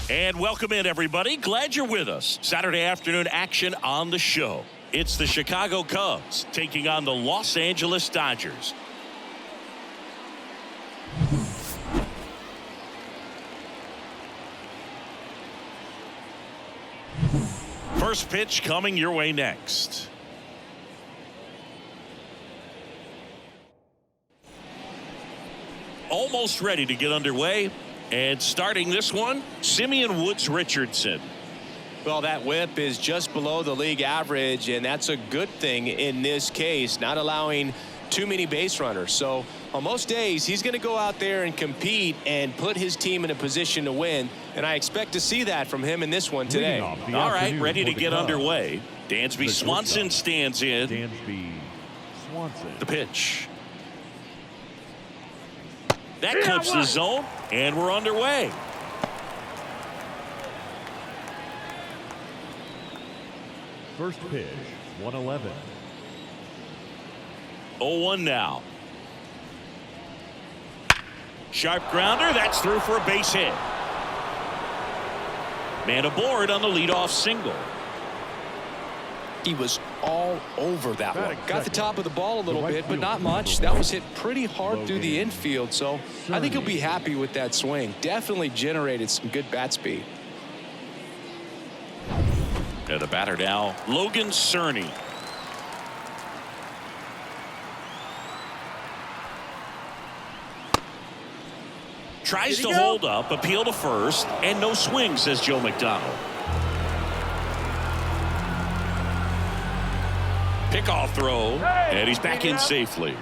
And welcome in, everybody. Glad you're with us. Saturday afternoon action on the show. It's the Chicago Cubs taking on the Los Angeles Dodgers. First pitch coming your way next. Almost ready to get underway. And starting this one, Simeon Woods Richardson. Well, that whip is just below the league average, and that's a good thing in this case, not allowing too many base runners. So on most days, he's going to go out there and compete and put his team in a position to win. And I expect to see that from him in this one today. All right, ready to get underway. Dansby Swanson stands in. Dansby Swanson. The pitch. That clips the zone, and we're underway. First pitch, 111. 0-1 now. Sharp grounder, that's through for a base hit. Man aboard on the leadoff single. He was all over that one. Got the top of the ball a little bit, but not much. That was hit pretty hard through the infield, so I think he'll be happy with that swing. Definitely generated some good bat speed. And the batter now, Logan Cerny. Tries to hold up, appeal to first, and no swing, says Joe McDonald. Pickoff throw, and he's back in safely.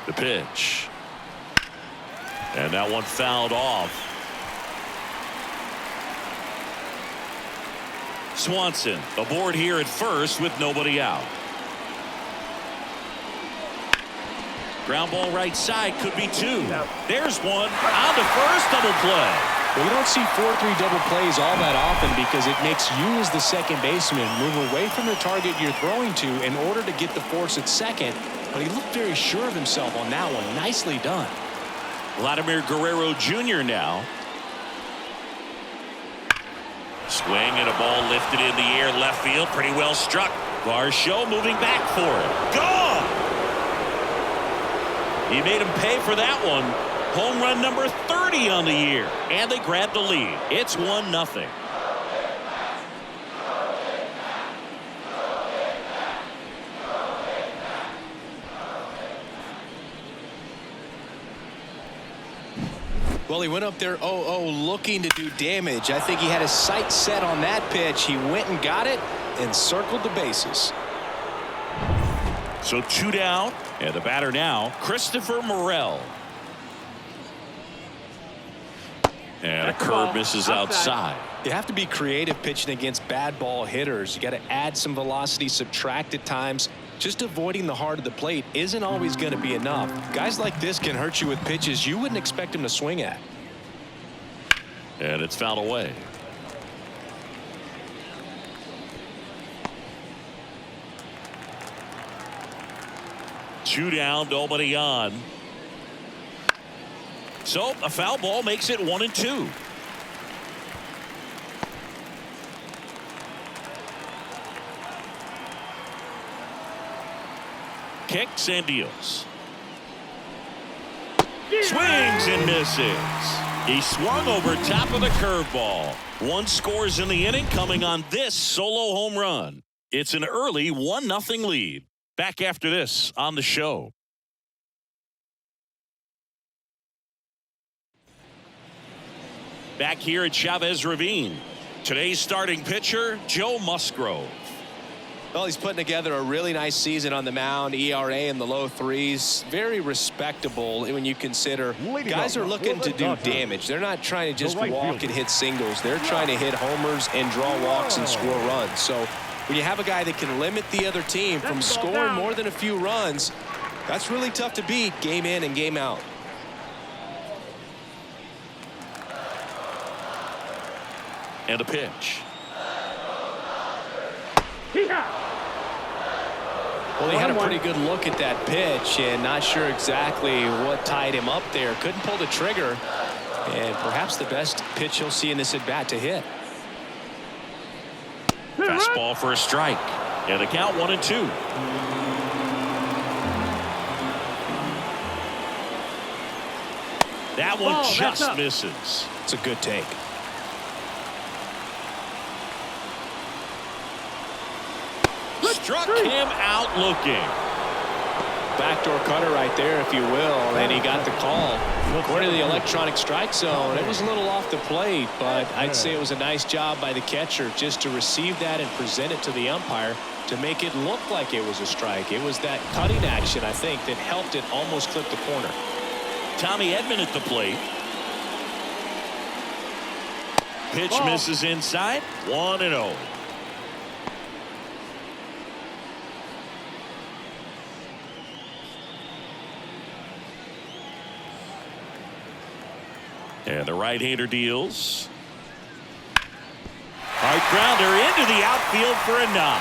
The pitch. And that one fouled off. Swanson aboard here at first with nobody out. Ground ball right side, could be two. There's one on the first, double play. Well, we don't see 4-3 double plays all that often because it makes you as the second baseman move away from the target you're throwing to in order to get the force at second. But he looked very sure of himself on that one. Nicely done. Vladimir Guerrero Jr. now. Swing and a ball lifted in the air, left field, pretty well struck. Varsho moving back for it. Gone! He made him pay for that one. Home run number 30 on the year. And they grab the lead. It's 1-0. Well, he went up there 0-0 looking to do damage. I think he had his sights set on that pitch. He went and got it and circled the bases. So 2 down, and the batter now, Christopher Morel. And a curve misses outside. You have to be creative pitching against bad ball hitters. You got to add some velocity, subtract at times. Just avoiding the heart of the plate isn't always going to be enough. Guys like this can hurt you with pitches you wouldn't expect him to swing at. And it's fouled away. Two down, nobody on. So a foul ball makes it 1-2. Kicks and deals. Swings and misses. He swung over top of the curveball. One scores in the inning, coming on this solo home run. It's an early 1-0 lead. Back after this on the show. Back here at Chavez Ravine. Today's starting pitcher, Joe Musgrove. Well, he's putting together a really nice season on the mound. ERA in the low 3s. Very respectable when you consider guys are looking to do damage. They're not trying to just walk and hit singles. They're trying to hit homers and draw walks and score runs. So when you have a guy that can limit the other team from scoring more than a few runs, that's really tough to beat game in and game out. And a pitch. Well, he had a pretty good look at that pitch and not sure exactly what tied him up there. Couldn't pull the trigger, and perhaps the best pitch he'll see in this at-bat to hit. Fastball for a strike. And the count 1-2. That one just misses. It's a good take. Struck him out looking. Backdoor cutter right there, if you will, and he got the call. According to the electronic strike zone, it was a little off the plate, but I'd say it was a nice job by the catcher just to receive that and present it to the umpire to make it look like it was a strike. It was that cutting action, I think, that helped it almost clip the corner. Tommy Edman at the plate. Pitch misses inside. 1-0. And the right-hander deals. Hard grounder into the outfield for a knock.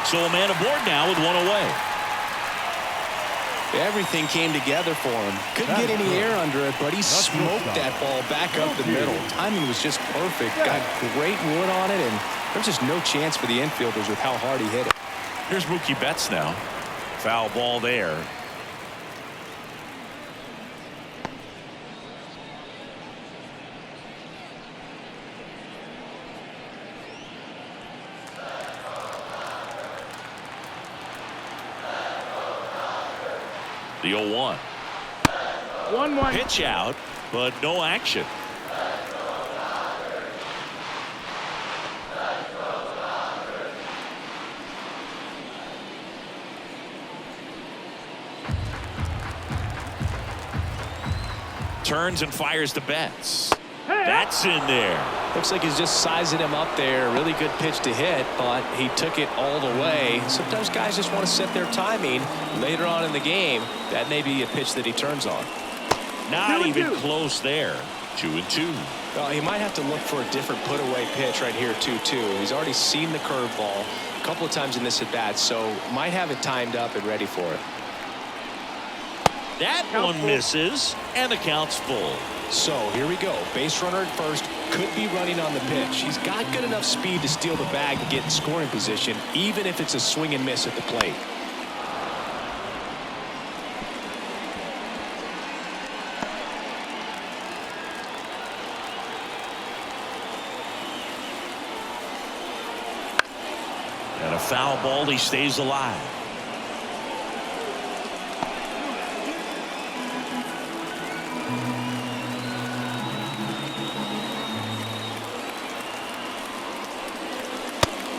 So a man aboard now with one away. Everything came together for him. Couldn't get any air under it, but he smoked that ball back up the middle. Timing was just perfect. Got great wood on it, and there's just no chance for the infielders with how hard he hit it. Here's Mookie Betts now. Foul ball there. The 0-1. 1-1. Pitch out, but no action. Turns and fires to Betts. That's in there. Looks like he's just sizing him up there. Really good pitch to hit, but he took it all the way. Sometimes guys just want to set their timing later on in the game. That may be a pitch that he turns on. Not even close there. 2-2. Well, he might have to look for a different put-away pitch right here, 2-2. He's already seen the curveball a couple of times in this at-bat, so might have it timed up and ready for it. That one misses, and the count's full. So here we go. Base runner at first, could be running on the pitch. He's got good enough speed to steal the bag and get in scoring position, even if it's a swing and miss at the plate. And a foul ball, he stays alive.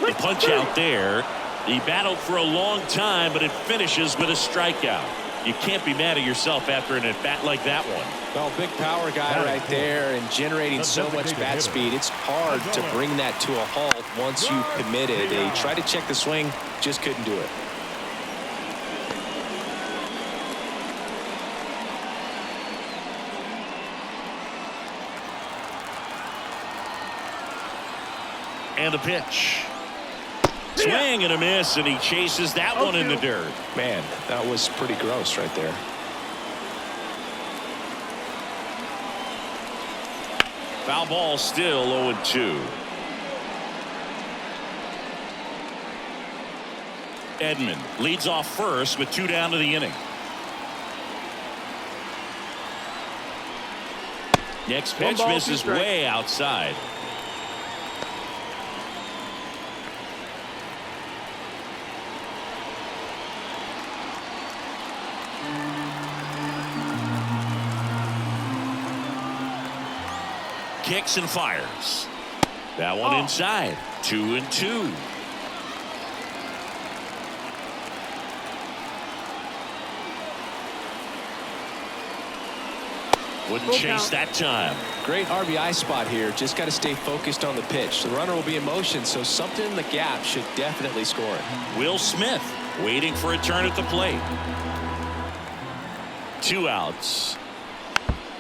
The punch out there. He battled for a long time, but it finishes with a strikeout. You can't be mad at yourself after an at-bat like that one. Well, big power guy right there and generating so much bat speed. It's hard to bring that to a halt once you've committed. He tried to check the swing, just couldn't do it. And a pitch. Swing and a miss, and he chases that one in the dirt. Man, that was pretty gross right there. Foul ball still 0-2. Edman leads off first with 2 down to the inning. Next pitch misses way outside. Kicks and fires. That one inside. 2-2. Wouldn't chase that time. Great RBI spot here. Just got to stay focused on the pitch. The runner will be in motion, so something in the gap should definitely score it. Will Smith waiting for a turn at the plate. 2 outs.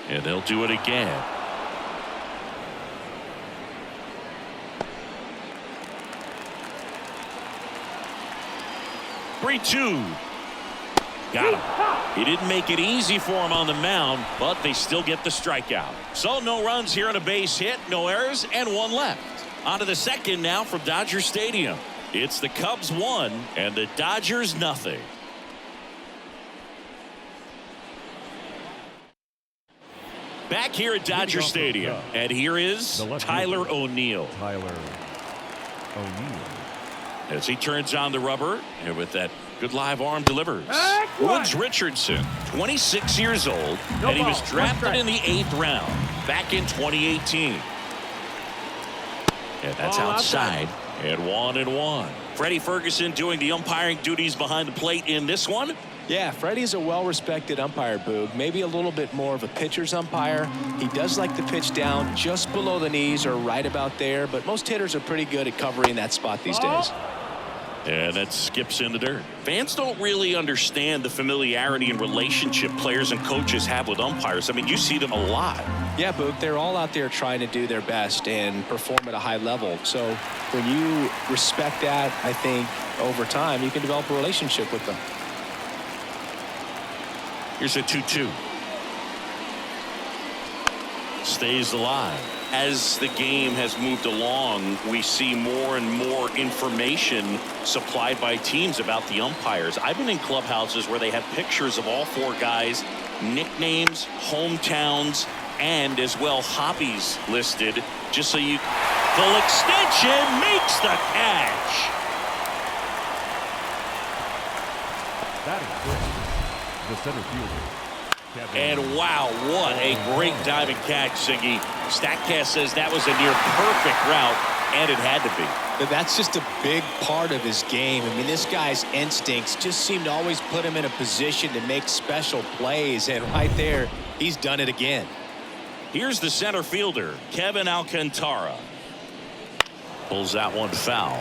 And they'll do it again. 3-2. Got him. He didn't make it easy for him on the mound, but they still get the strikeout. So no runs here on a base hit, no errors, and one left. On to the second now from Dodger Stadium. It's the Cubs 1 and the Dodgers nothing. Back here at Dodger Stadium, and here is Tyler O'Neill. As he turns on the rubber, and with that good live arm delivers. Woods Richardson, 26 years old, and he was drafted in the 8th round back in 2018. And that's outside. And 1-1. Freddie Ferguson doing the umpiring duties behind the plate in this one. Yeah, Freddie's a well-respected umpire, Boog. Maybe a little bit more of a pitcher's umpire. He does like the pitch down just below the knees or right about there, but most hitters are pretty good at covering that spot these days. And that skips in the dirt. Fans don't really understand the familiarity and relationship players and coaches have with umpires. I mean, you see them a lot. Yeah, Boog, they're all out there trying to do their best and perform at a high level. So when you respect that, I think over time you can develop a relationship with them. Here's a 2-2. Stays alive. As the game has moved along, we see more and more information supplied by teams about the umpires. I've been in clubhouses where they have pictures of all 4 guys, nicknames, hometowns, and as well hobbies listed, just so you. Full extension makes the catch. That is good. The center fielder. And wow, what a great diving catch, Siggy. StatCast says that was a near perfect route, and it had to be. That's just a big part of his game. I mean, this guy's instincts just seem to always put him in a position to make special plays, and right there, he's done it again. Here's the center fielder, Kevin Alcantara. Pulls that one foul.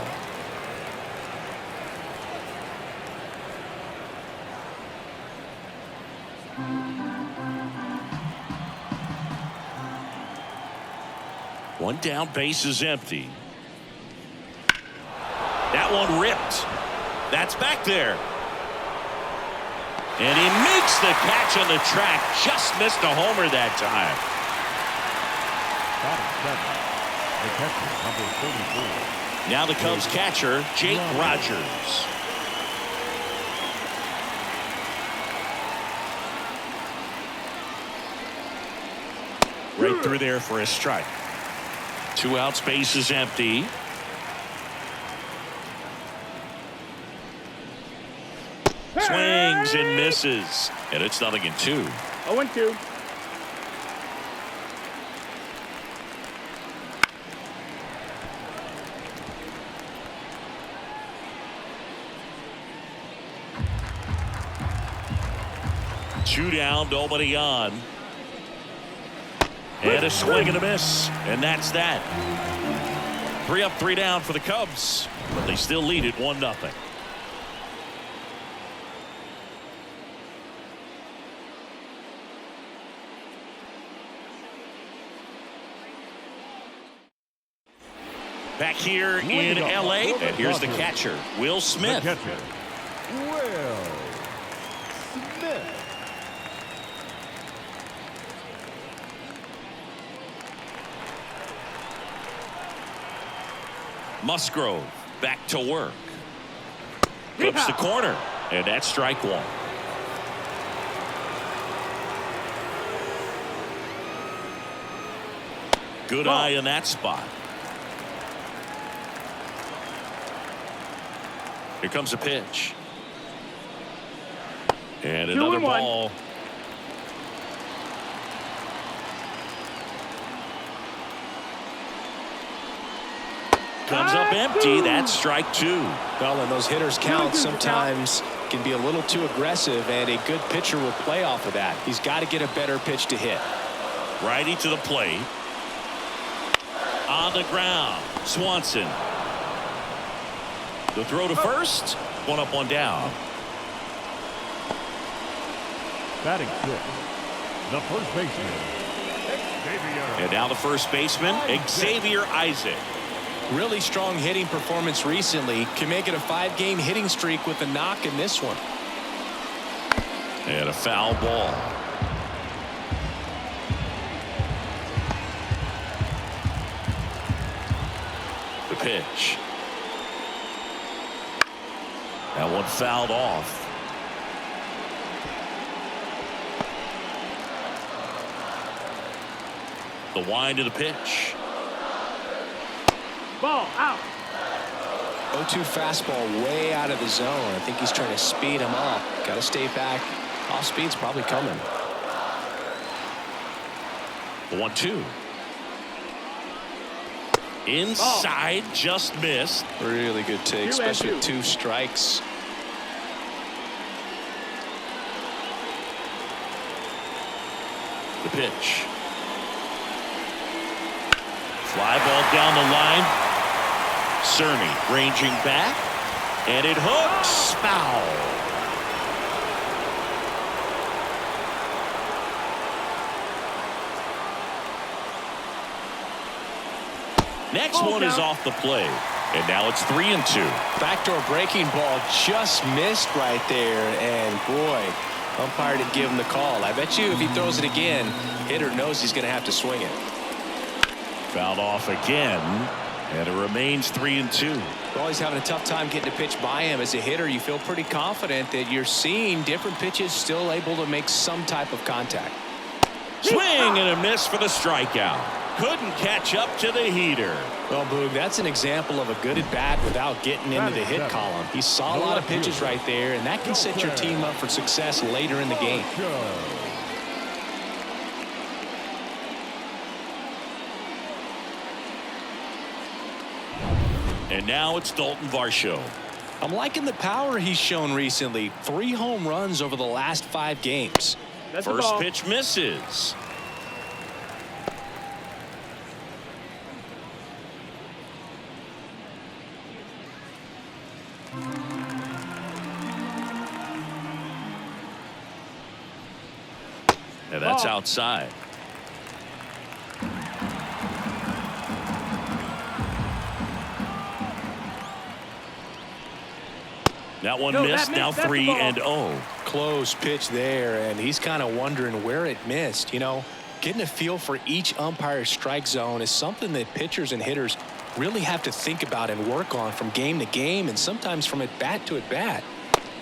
One down, base is empty. That one ripped. That's back there. And he makes the catch on the track. Just missed a homer that time. The catcher, number 34. Now the Cubs catcher, Jake Rogers. Right through there for a strike. 2 outs, base is empty. Swings and misses. And it's 0-2. 0-2. Two down, nobody on. And a swing and a miss. And that's that. 3 up, 3 down for the Cubs. But they still lead it 1-0. Back here in L.A. And here's the catcher, Will Smith. The catcher, Will Smith. Musgrove back to work. Flips the corner. And that's strike 1. Good eye in that spot. Here comes a pitch. And another ball. Comes up empty. That's strike 2. Well, and those hitters count sometimes can be a little too aggressive, and a good pitcher will play off of that. He's got to get a better pitch to hit. Righty to the plate. On the ground. Swanson. The throw to first. 1 up, 1 down. Batting 6. The first baseman, Xavier. And now the first baseman, Xavier Isaac. Really strong hitting performance recently. Can make it a 5-game hitting streak with a knock in this one. And a foul ball. The pitch. That one fouled off. The wind of the pitch. Ball out. 0-2 fastball way out of the zone. I think he's trying to speed him up. Got to stay back. Off speed's probably coming. The 1-2. Inside, just missed. Really good take, especially with 2 strikes. The pitch. Fly ball down the line. Cerny ranging back. And it hooks. Foul. Next one is off the plate. And now it's 3-2. Backdoor breaking ball just missed right there. And boy, umpire didn't give him the call. I bet you if he throws it again, hitter knows he's going to have to swing it. Fouled off again. And it remains 3-2. Well, he's having a tough time getting a pitch by him. As a hitter, you feel pretty confident that you're seeing different pitches still able to make some type of contact. Swing and a miss for the strikeout. Couldn't catch up to the heater. Well, Boog, that's an example of a good at bat without getting into the hit column. He saw a lot of pitches right there, and that can set your team up for success later in the game. And now it's Dalton Varsho. I'm liking the power he's shown recently. 3 home runs over the last 5 games. First pitch misses. And that's outside. That one missed. Now 3-0. Close pitch there, and he's kind of wondering where it missed. You know, getting a feel for each umpire's strike zone is something that pitchers and hitters really have to think about and work on from game to game, and sometimes from at bat to at bat.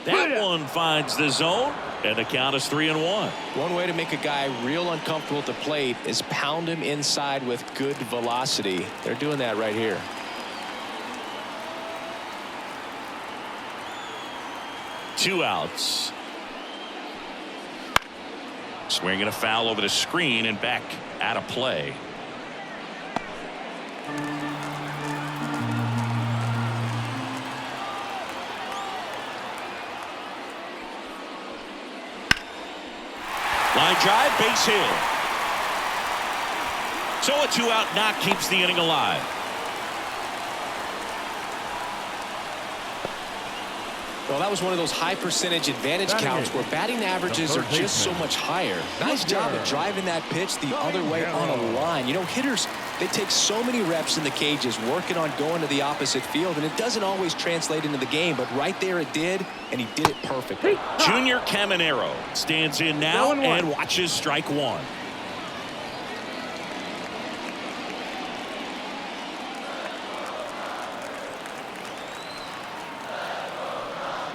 That one finds the zone, and the count is 3-1. One way to make a guy real uncomfortable at the plate is pound him inside with good velocity. They're doing that right here. Two outs. Swinging a foul over the screen and back out of play. Line drive, base hit. So a 2-out knock keeps the inning alive. Well, that was one of those high percentage advantage counts where batting averages are just so much higher. Nice job of driving that pitch the other way on a line. You know, hitters, they take so many reps in the cages working on going to the opposite field, and it doesn't always translate into the game, but right there it did, and he did it perfectly. Junior Caminero stands in now and watches strike one.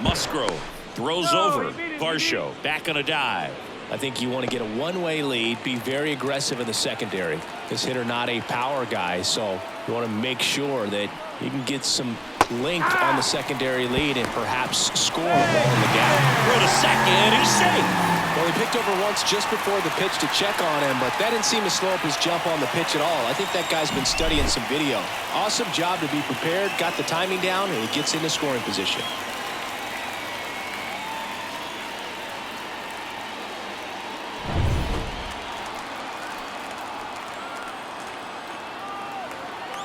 Musgrove throws over. Varsho back on a dive. I think you want to get a one-way lead, be very aggressive in the secondary. This hitter not a power guy, so you want to make sure that you can get some length on the secondary lead and perhaps score a ball in the gap. Throw to second, he's safe. Well, he picked over once just before the pitch to check on him, but that didn't seem to slow up his jump on the pitch at all. I think that guy's been studying some video. Awesome job to be prepared, got the timing down, and he gets into scoring position.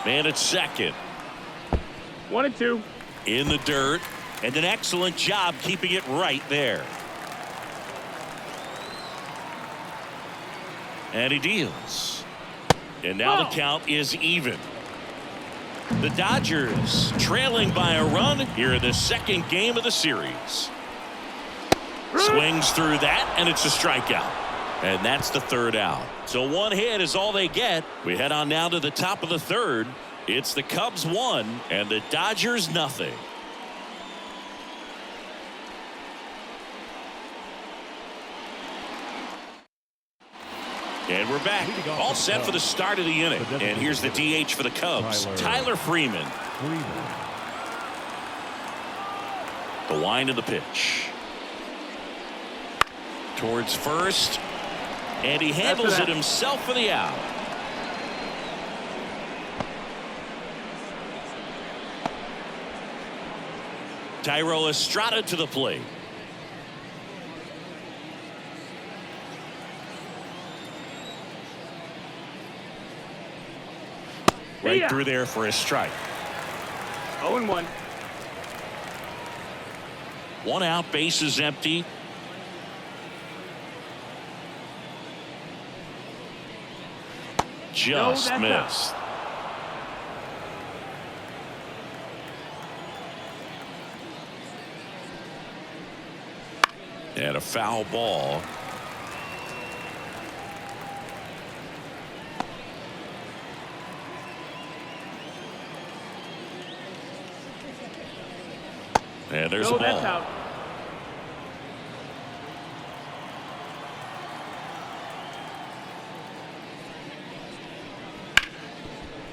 Man at second. 1-2. In the dirt, and an excellent job keeping it right there. And he deals. And now the count is even. The Dodgers trailing by a run here in the second game of the series. Swings through that, and it's a strikeout. And that's the third out. So one hit is all they get. We head on now to the top of the third. It's the Cubs 1 and the Dodgers nothing. And we're back. All set for the start of the inning. And here's the DH for the Cubs, Tyler Freeman. The wind of the pitch. Towards first. And he handles it himself for the out. Thairo Estrada to the plate. Right through there for a strike. 0-1. One out, bases empty. Just missed. And a foul ball. And there's a ball. That's out.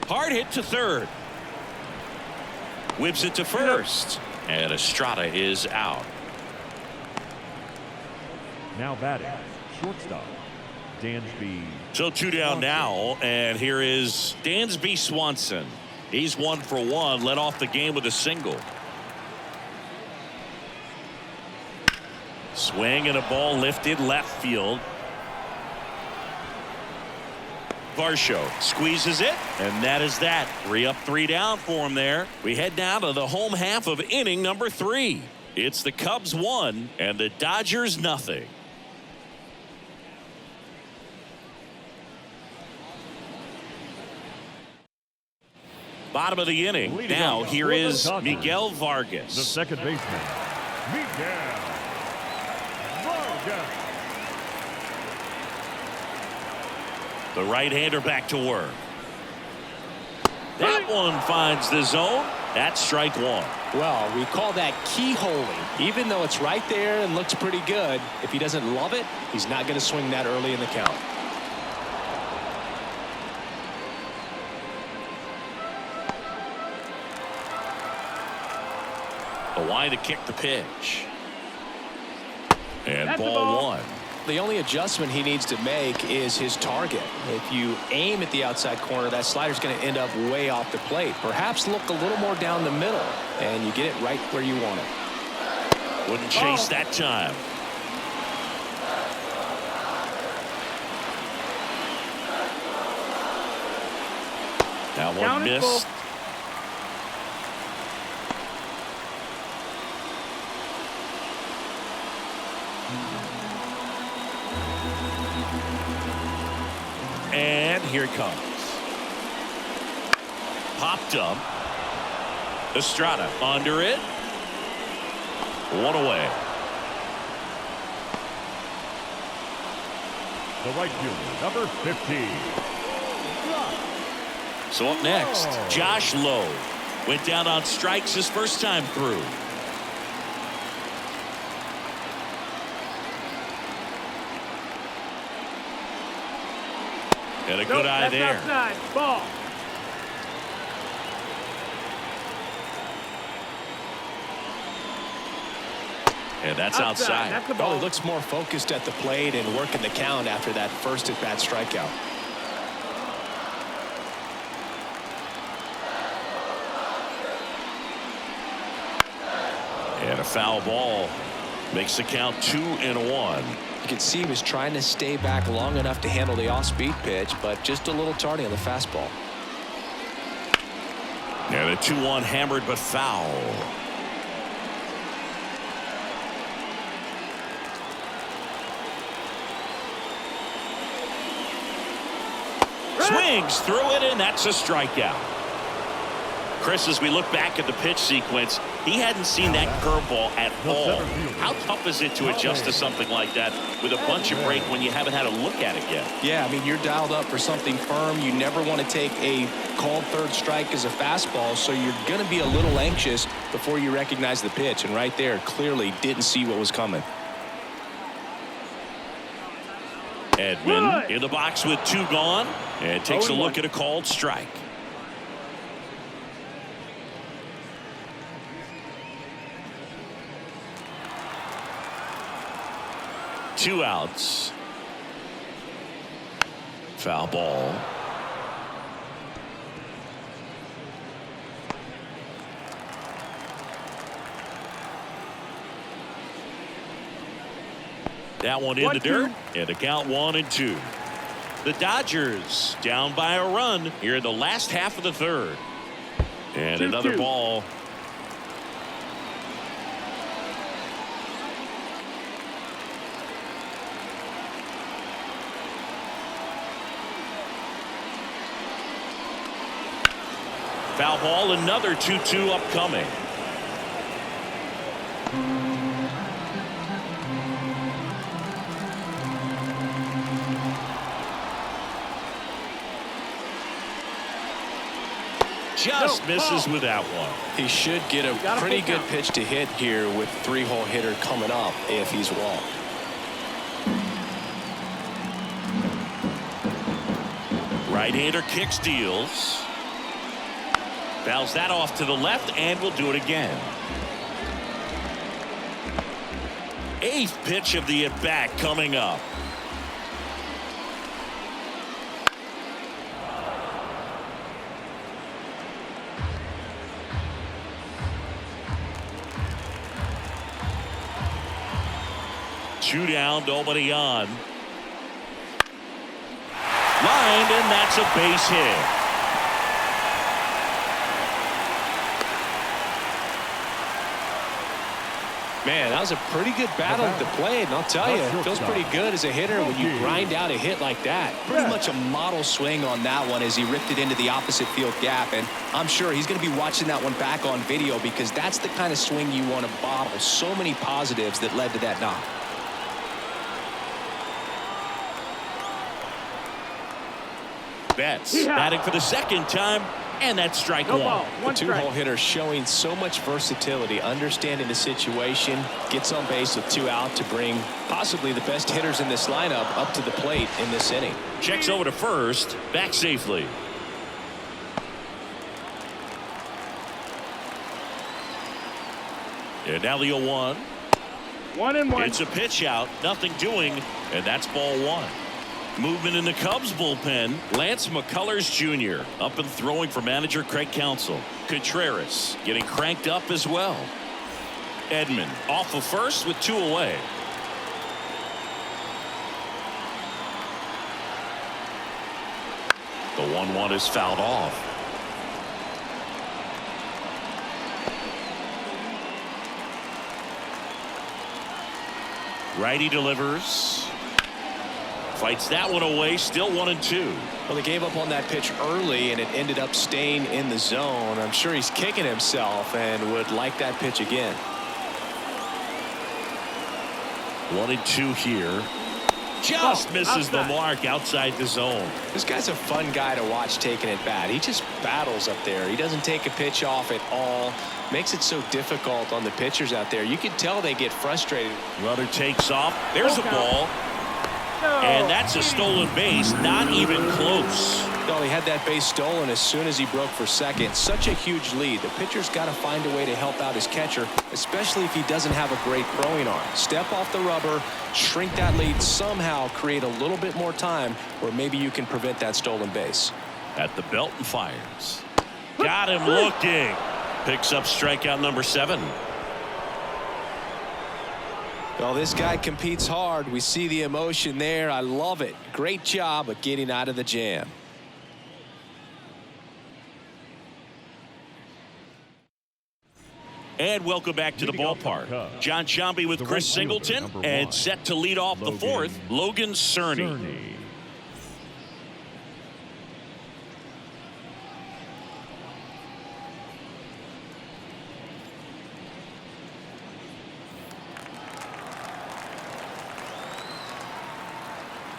Hard hit to third. Whips it to first. And Estrada is out. Now batting, shortstop, Dansby. So two down now, and here is Dansby Swanson. He's 1 for 1, led off the game with a single. Swing and a ball lifted left field. Varsho squeezes it, and that is that. 3 up, 3 down for him there. We head down to the home half of inning number 3. It's the Cubs 1 and the Dodgers nothing. Bottom of the inning. Now here is Miguel Vargas. The second baseman, Miguel Vargas. The right-hander back to work. That one finds the zone. That's strike 1. Well, we call that keyholing. Even though it's right there and looks pretty good, if he doesn't love it, he's not going to swing that early in the count. A wind to kick the pitch. And That's ball 1. The only adjustment he needs to make is his target. If you aim at the outside corner, that slider's going to end up way off the plate. Perhaps look a little more down the middle, and you get it right where you want it. Wouldn't chase that time. That one missed. And here it comes. Popped up. Estrada under it. 1 away. The right fielder, number 50. So up next, Josh Lowe. Went down on strikes his first time through. And a good eye there. Outside. Ball. And that's outside. That's the ball. Well, he looks more focused at the plate and working the count after that first at-bat strikeout. And a foul ball makes the count 2-1. You can see he was trying to stay back long enough to handle the off-speed pitch, but just a little tardy on the fastball. And a 2-1 hammered but foul. Swings through it, and that's a strikeout. Chris, as we look back at the pitch sequence, he hadn't seen that curveball at all. How tough is it to adjust to something like that with a bunch of break when you haven't had a look at it yet? Yeah, I mean, you're dialed up for something firm. You never want to take a called third strike as a fastball, so you're going to be a little anxious before you recognize the pitch. And right there, clearly didn't see what was coming. Edman in the box with 2 gone and takes a look at a called strike. Two outs. Foul ball. That one in the dirt, and a count 1-2. The Dodgers down by a run here in the last half of the third. And another ball. Foul ball, another 2-2 upcoming. Just misses with that one. He should get a pretty good pitch to hit here with 3-hole hitter coming up if he's walked. Right-hander kicks, deals. Fouls that off to the left and will do it again. 8th pitch of the at-bat coming up. Two down, nobody on. Lined, and that's a base hit. Man, that was a pretty good battle at the plate, and I'll tell you, it feels pretty good as a hitter when you grind out a hit like that. Pretty much a model swing on that one as he ripped it into the opposite field gap, and I'm sure he's going to be watching that one back on video because that's the kind of swing you want to bottle. So many positives that led to that knock. Betts batting for the second time, and that's strike one. The 2-hole hitter showing so much versatility, understanding the situation, gets on base with 2 out to bring possibly the best hitters in this lineup up to the plate in this inning. Checks over to first, back safely. And now the 0-1. 1-1. It's a pitch out, nothing doing, and that's ball 1. Movement in the Cubs bullpen. Lance McCullers Jr. up and throwing for manager Craig Counsell. Contreras getting cranked up as well. Edman off of first with 2 away. The 1-1 is fouled off. Righty delivers. Fights that one away, still 1-2. Well, they gave up on that pitch early, and it ended up staying in the zone. I'm sure he's kicking himself and would like that pitch again. 1-2 here. Just misses the mark outside the zone. This guy's a fun guy to watch taking at bat. He just battles up there. He doesn't take a pitch off at all. Makes it so difficult on the pitchers out there. You can tell they get frustrated. Runner takes off. There's a ball. And that's a stolen base, not even close. No, he had that base stolen as soon as he broke for second. Such a huge lead. The pitcher's got to find a way to help out his catcher, especially if he doesn't have a great throwing arm. Step off the rubber, shrink that lead, somehow create a little bit more time where maybe you can prevent that stolen base. At the belt and fires. Got him looking. Picks up strikeout number 7. Well, this guy competes hard. We see the emotion there. I love it. Great job of getting out of the jam. And welcome back to the ballpark. John Sciambi with Chris Singleton, and set to lead off the 4th, Logan Cerny.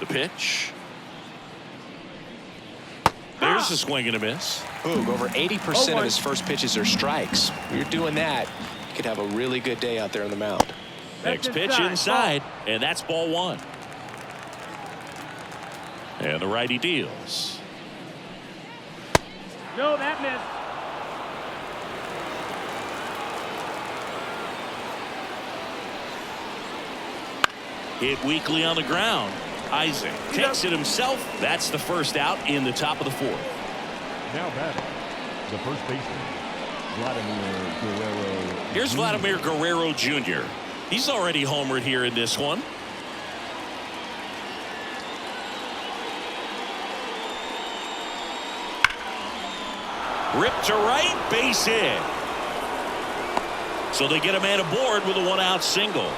The pitch. There's a swing and a miss. Boog, over 80% of his first pitches are strikes. When you're doing that, you could have a really good day out there on the mound. Next pitch inside, and that's ball one. And the righty deals. No, that missed. Hit weakly on the ground. Isaac takes it himself. That's the first out in the top of the fourth. Now batting, the first baseman, Vladimir Guerrero. Here's Vladimir Guerrero Jr. He's already homered here in this one. Ripped to right, base hit. So they get a man aboard with a one-out single.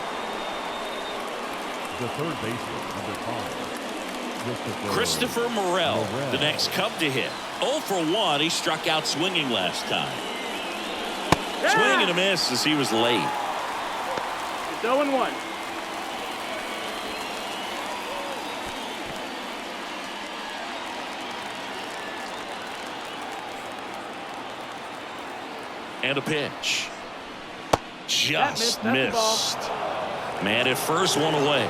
The third baseman, number 5, Christopher Morel, the next Cub to hit. 0 for 1. He struck out swinging last time. Yeah. Swing and a miss as he was late. It's 0-1. And a pitch. Just That's missed. Man at first, one away.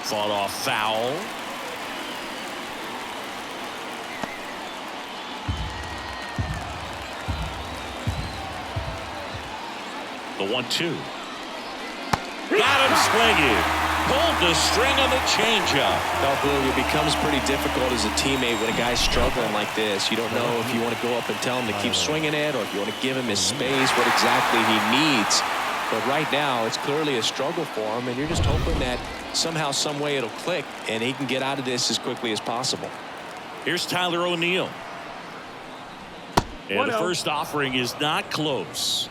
Fought off foul. The 1-2. Got him swinging. Pulled the string on the changeup. Now, Boog, it becomes pretty difficult as a teammate when a guy's struggling like this. You don't know if you want to go up and tell him to keep swinging it or if you want to give him his space, what exactly he needs. But right now, it's clearly a struggle for him, and you're just hoping that somehow, some way it'll click, and he can get out of this as quickly as possible. Here's Tyler O'Neill. And 1-0. the first offering is not close.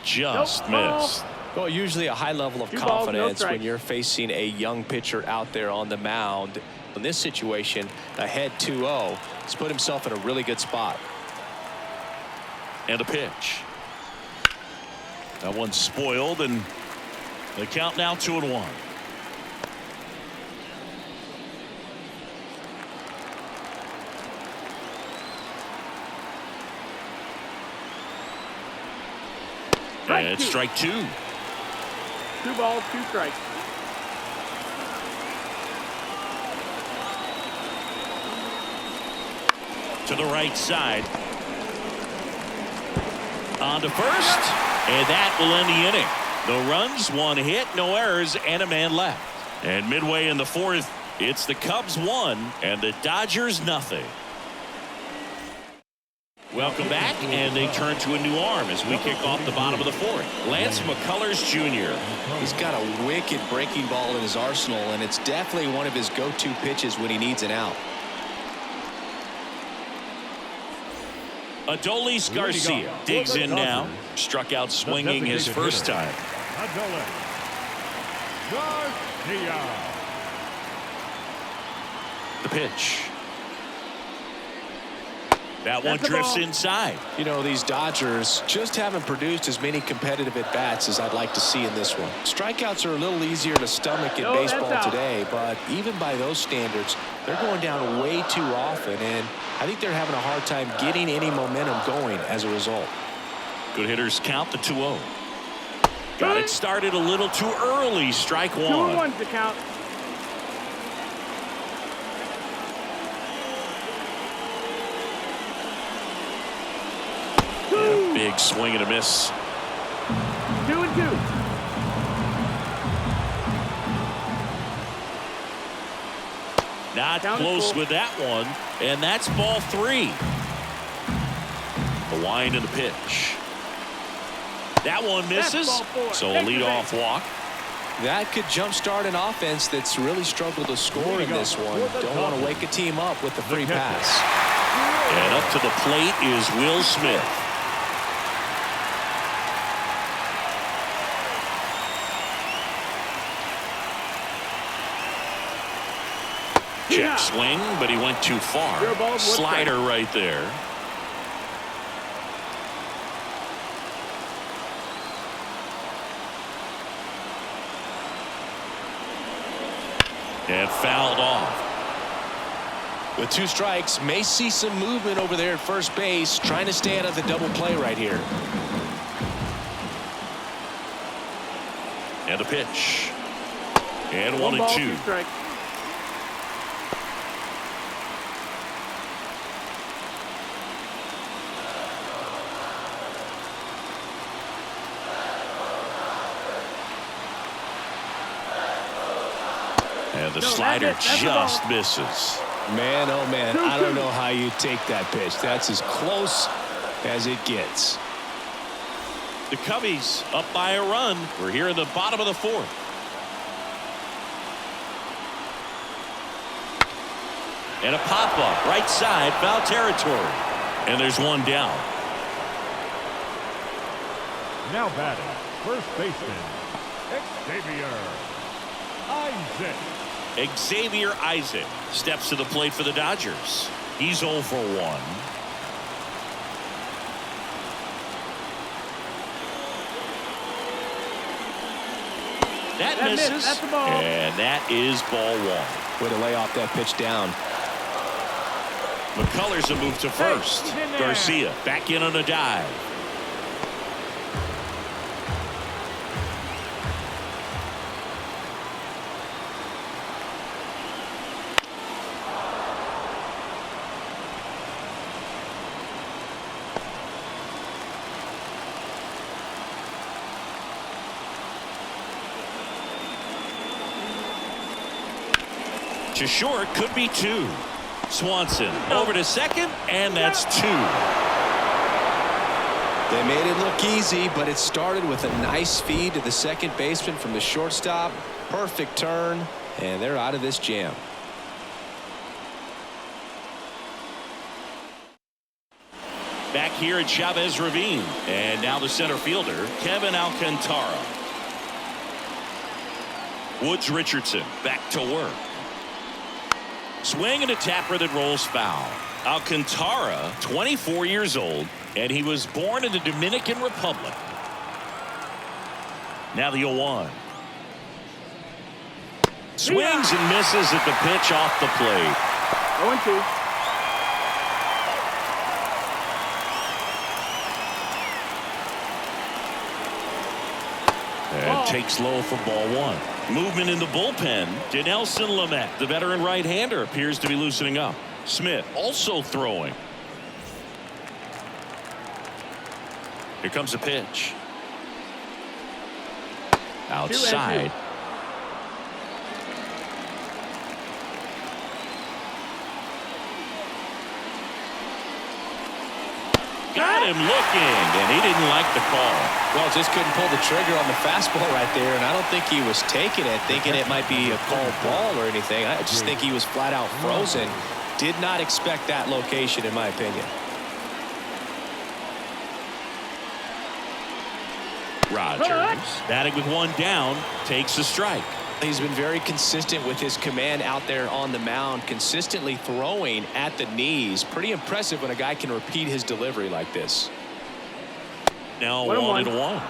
Just missed. Well, usually a high level of 2 balls, no confidence when strikes. you're facing a young pitcher out there on the mound. In this situation, ahead 2-0, he's put himself in a really good spot. And a pitch. That one's spoiled, and the count now 2-1. And strike 2. 2 balls, 2 strikes. To the right side. On to first. And that will end the inning. No runs, 1 hit, no errors, and a man left. And midway in the fourth, it's the Cubs 1 and the Dodgers nothing. Welcome back, and they turn to a new arm as we kick off the bottom of the fourth. Lance McCullers Jr. He's got a wicked breaking ball in his arsenal, and it's definitely one of his go-to pitches when he needs an out. Adolis Garcia digs in now. Struck out swinging his first time. Adolis Garcia. The pitch. That one drifts inside. You know, these Dodgers just haven't produced as many competitive at-bats as I'd like to see in this one. Strikeouts are a little easier to stomach in baseball today, but even by those standards, they're going down way too often, and I think they're having a hard time getting any momentum going as a result. Good hitters count the 2-0. Got it started a little too early. Strike 1. 2-1 to count. And a big swing and a miss. 2-2. Not Count close full. with that one, and that's ball 3. The wind and the pitch. That one misses, That's ball 4. so a Take the leadoff base. walk. That could jumpstart an offense that's really struggled to score in this one. Don't want to wake a team up with the free pass. And up to the plate is Will Smith. Quick swing, but he went too far. Slider right there. And fouled off. With 2 strikes, may see some movement over there at first base, trying to stay out of the double play right here. And a pitch. And 1-2. And the slider just misses. Man, oh man, I don't know how you take that pitch. That's as close as it gets. The Cubbies up by a run. We're here in the bottom of the 4th. And a pop-up right side, foul territory. And there's one down. Now batting, first baseman, Xavier Isaac steps to the plate for the Dodgers. He's 0 for 1. That misses. That's the ball. And that is ball 1. Way to lay off that pitch down. McCullers a move to first. Garcia back in on a dive. To short, could be 2. Swanson over to second, and that's 2. They made it look easy, but it started with a nice feed to the second baseman from the shortstop. Perfect turn, and they're out of this jam. Back here at Chavez Ravine, and now the center fielder, Kevin Alcantara. Woods Richardson back to work. Swing and a tapper that rolls foul. Alcantara, 24 years old, and he was born in the Dominican Republic. Now the 0-1. Swings and misses at the pitch off the plate. 0-2. And takes low for ball 1. Movement in the bullpen. Dinelson Lamet, the veteran right-hander, appears to be loosening up. Smith also throwing. Here comes a pitch. Outside. Got him looking, and he didn't like the call. Well, just couldn't pull the trigger on the fastball right there, and I don't think he was taking it, thinking it might be a called ball or anything. I just think he was flat out frozen. Did not expect that location, in my opinion. Rogers, batting with 1 down, takes a strike. He's been very consistent with his command out there on the mound, consistently throwing at the knees. Pretty impressive when a guy can repeat his delivery like this. Now 1-1.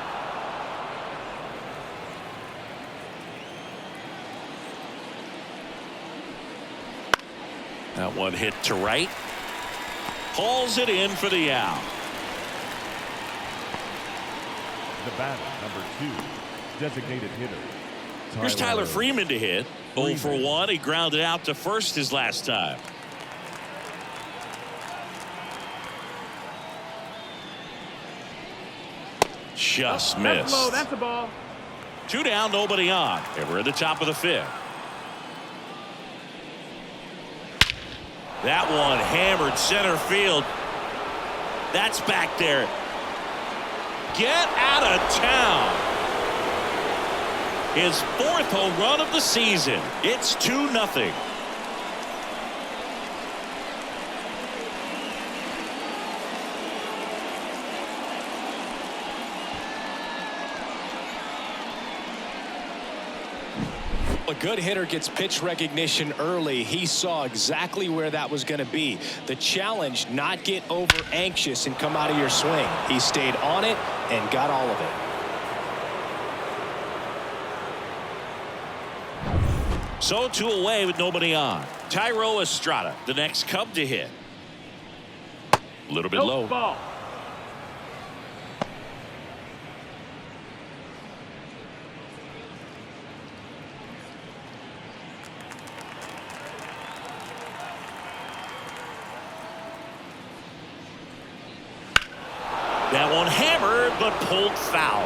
That one hit to right. Hauls it in for the out. The batter, number 2, designated hitter. Here's Tyler Freeman to hit. 0 for 1. He grounded out to first his last time. Just missed. That's low. That's a ball. 2 down, nobody on. And we're at the top of the 5th. That one hammered center field. That's back there. Get out of town. His 4th home run of the season. It's 2-0. A good hitter gets pitch recognition early. He saw exactly where that was going to be. The challenge, not get over anxious and come out of your swing. He stayed on it and got all of it. So 2 away with nobody on. Tyro Estrada, the next Cub to hit. A little bit low. Ball. That one hammered, but pulled foul.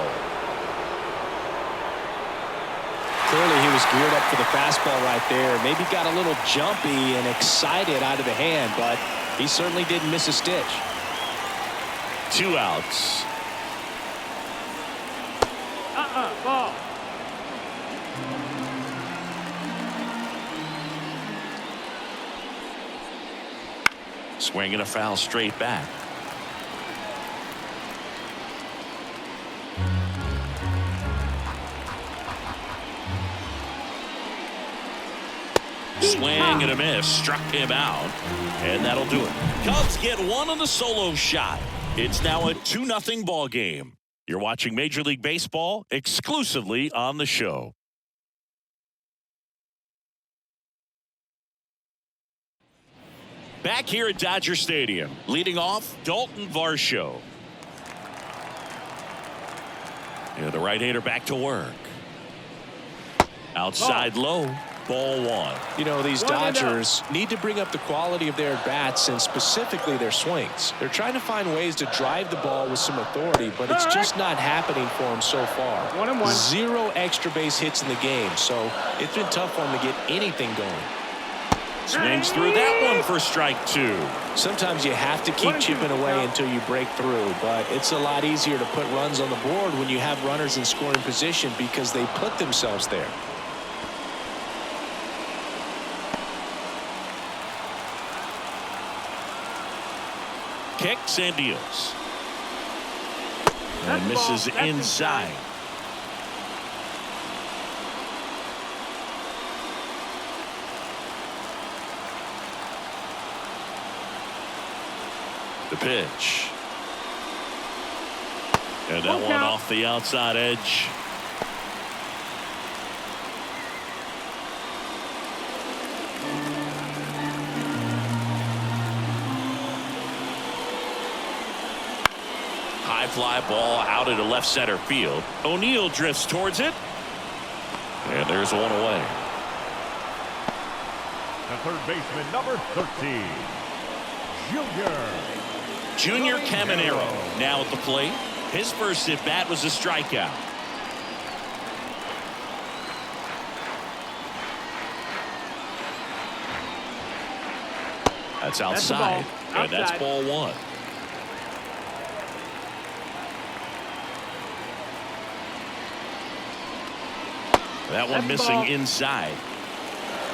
Clearly he was geared up for the fastball right there. Maybe got a little jumpy and excited out of the hand, but he certainly didn't miss a stitch. 2 outs. Ball. Swinging a foul straight back. Swing and a miss, struck him out, and that'll do it. Cubs get one on the solo shot. It's now a 2-0 ball game. You're watching Major League Baseball exclusively on the show. Back here at Dodger Stadium, leading off Dalton Varsho. Yeah, the right-hander back to work. Outside low. Ball 1. You know, these Dodgers need to bring up the quality of their bats and specifically their swings. They're trying to find ways to drive the ball with some authority, but it's just not happening for them so far. 1-1. 0 extra base hits in the game, so it's been tough for them to get anything going. Swings through that one for strike 2. Sometimes you have to keep chipping away until you break through, but it's a lot easier to put runs on the board when you have runners in scoring position because they put themselves there. Kicks and deals. And misses inside. The pitch. And that one off the outside edge. High fly ball out into left center field. O'Neill drifts towards it. And there's one away. The third baseman, number 13, Junior Caminero now at the plate. His first at bat was a strikeout. That's outside. And that's ball 1. That one missing inside.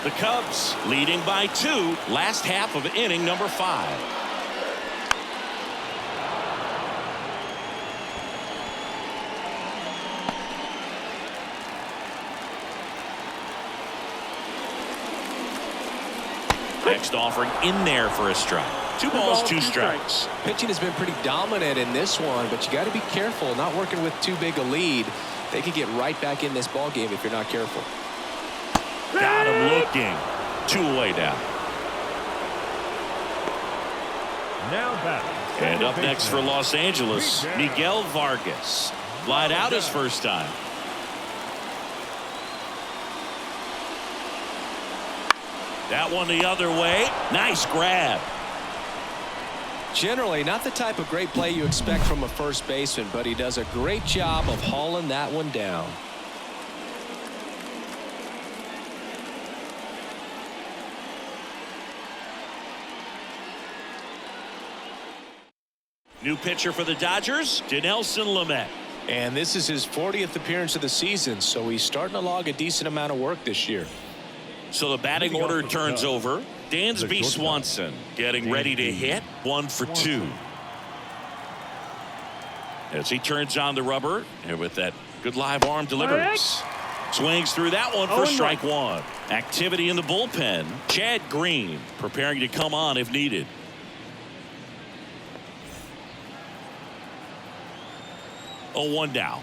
The Cubs leading by 2. Last half of inning number 5. Next offering in there for a strike. 2 balls, 2 strikes. Pitching has been pretty dominant in this one, but you got to be careful. Not working with too big a lead. They could get right back in this ball game if you're not careful. Got him looking. 2 away now. Now back. And up next for Los Angeles, Miguel Vargas. Flied out his first time. That one the other way. Nice grab. Generally not the type of great play you expect from a first baseman, but he does a great job of hauling that one down. New pitcher for the Dodgers, Dinelson Lamet. And this is his 40th appearance of the season, so he's starting to log a decent amount of work this year. So the batting order turns over. Dansby Swanson getting ready to hit. 1 for 2. As he turns on the rubber and with that good live arm delivers. Swings through that one for strike one. Activity in the bullpen. Chad Green preparing to come on if needed. Oh, 1 down.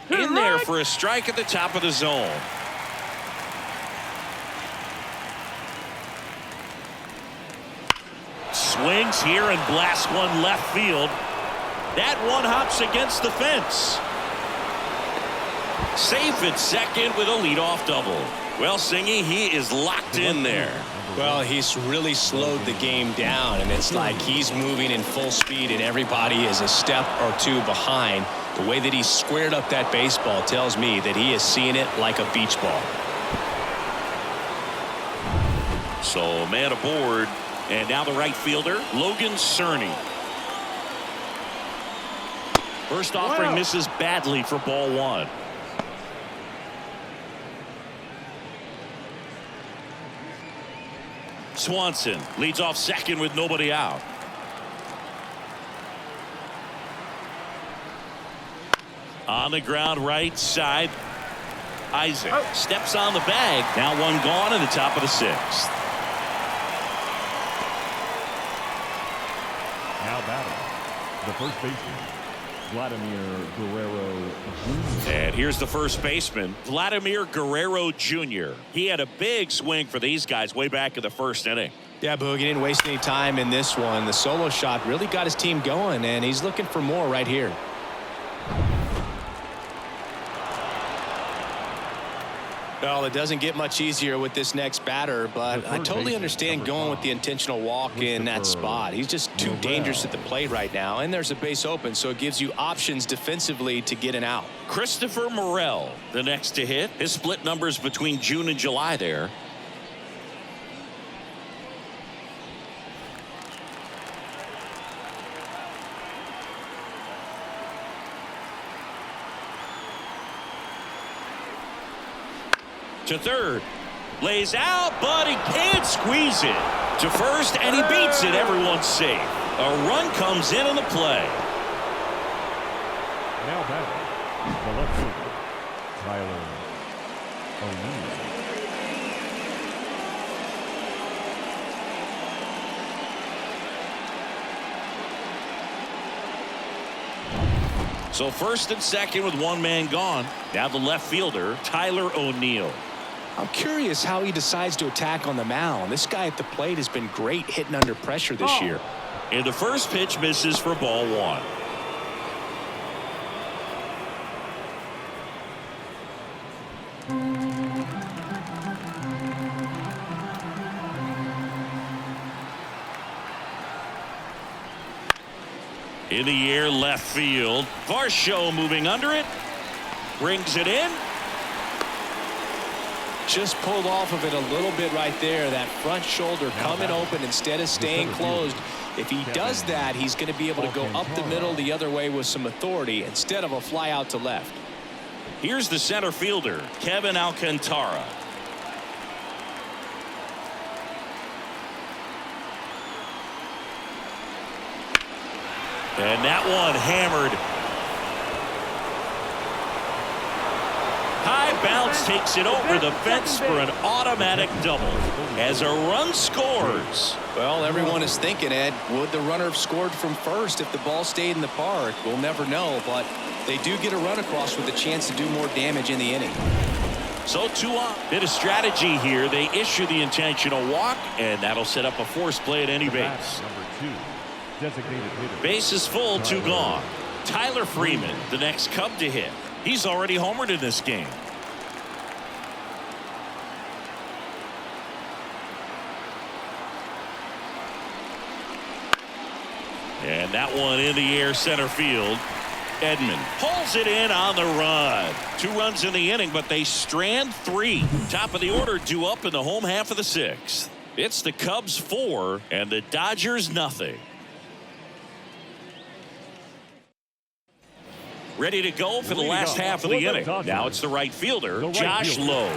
In there for a strike at the top of the zone. Swings here and blasts one left field. That one hops against the fence. Safe at second with a leadoff double. Well, Singy, he is locked in there. Well, he's really slowed the game down, and it's like he's moving in full speed, and everybody is a step or two behind. The way that he squared up that baseball tells me that he is seeing it like a beach ball. So, man aboard, and now the right fielder, Logan Cerny. First offering misses badly for ball one. Swanson leads off second with nobody out. On the ground right side. Isaac steps on the bag. Now one gone in the top of the sixth. Now batting, the first baseman, Vladimir Guerrero Jr. And here's the first baseman, Vladimir Guerrero Jr. He had a big swing for these guys way back in the first inning. Yeah, Boog, he didn't waste any time in this one. The solo shot really got his team going, and he's looking for more right here. Well, it doesn't get much easier with this next batter, but I totally understand going with the intentional walk in that spot. He's just too dangerous at the plate right now, and there's a base open, so it gives you options defensively to get an out. Christopher Morel, the next to hit. His split numbers between June and July there. To third, lays out, but he can't squeeze it. To first, and he beats it. Everyone's safe. A run comes in on the play. Now batting, the left fielder, Tyler O'Neill. So first and second with one man gone. Now the left fielder, Tyler O'Neill. I'm curious how he decides to attack on the mound. This guy at the plate has been great hitting under pressure this year. And the first pitch misses for ball one. In the air, left field. Varsho moving under it. Brings it in. Just pulled off of it a little bit right there. That front shoulder coming open instead of staying closed. If he does that, he's going to be able to go up the middle the other way with some authority instead of a fly out to left. Here's the center fielder, Kevin Alcantara. And that one hammered. High bounce takes it over the fence for an automatic double as a run scores. Well, everyone is thinking, Ed, would the runner have scored from first if the ball stayed in the park? We'll never know, but they do get a run across with a chance to do more damage in the inning. So 2 on. Bit of strategy here. They issue the intentional walk, and that'll set up a force play at any base. Number 2, designated hitter. Base is full, 2 gone. Tyler Freeman, the next Cub to hit. He's already homered in this game. And that one in the air center field. Edman pulls it in on the run. 2 runs in the inning, but they strand 3. Top of the order due up in the home half of the 6th. It's the Cubs 4 and the Dodgers nothing. Ready to go for the last half of the inning. Now it's the right fielder, Josh Lowe.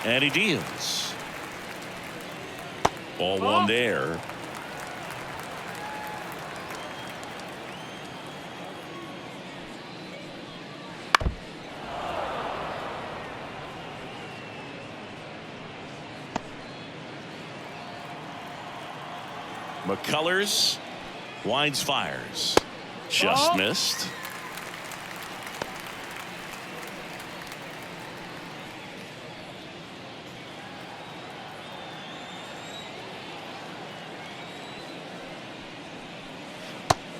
And he deals. Ball 1 there. McCullers winds, fires. Just missed.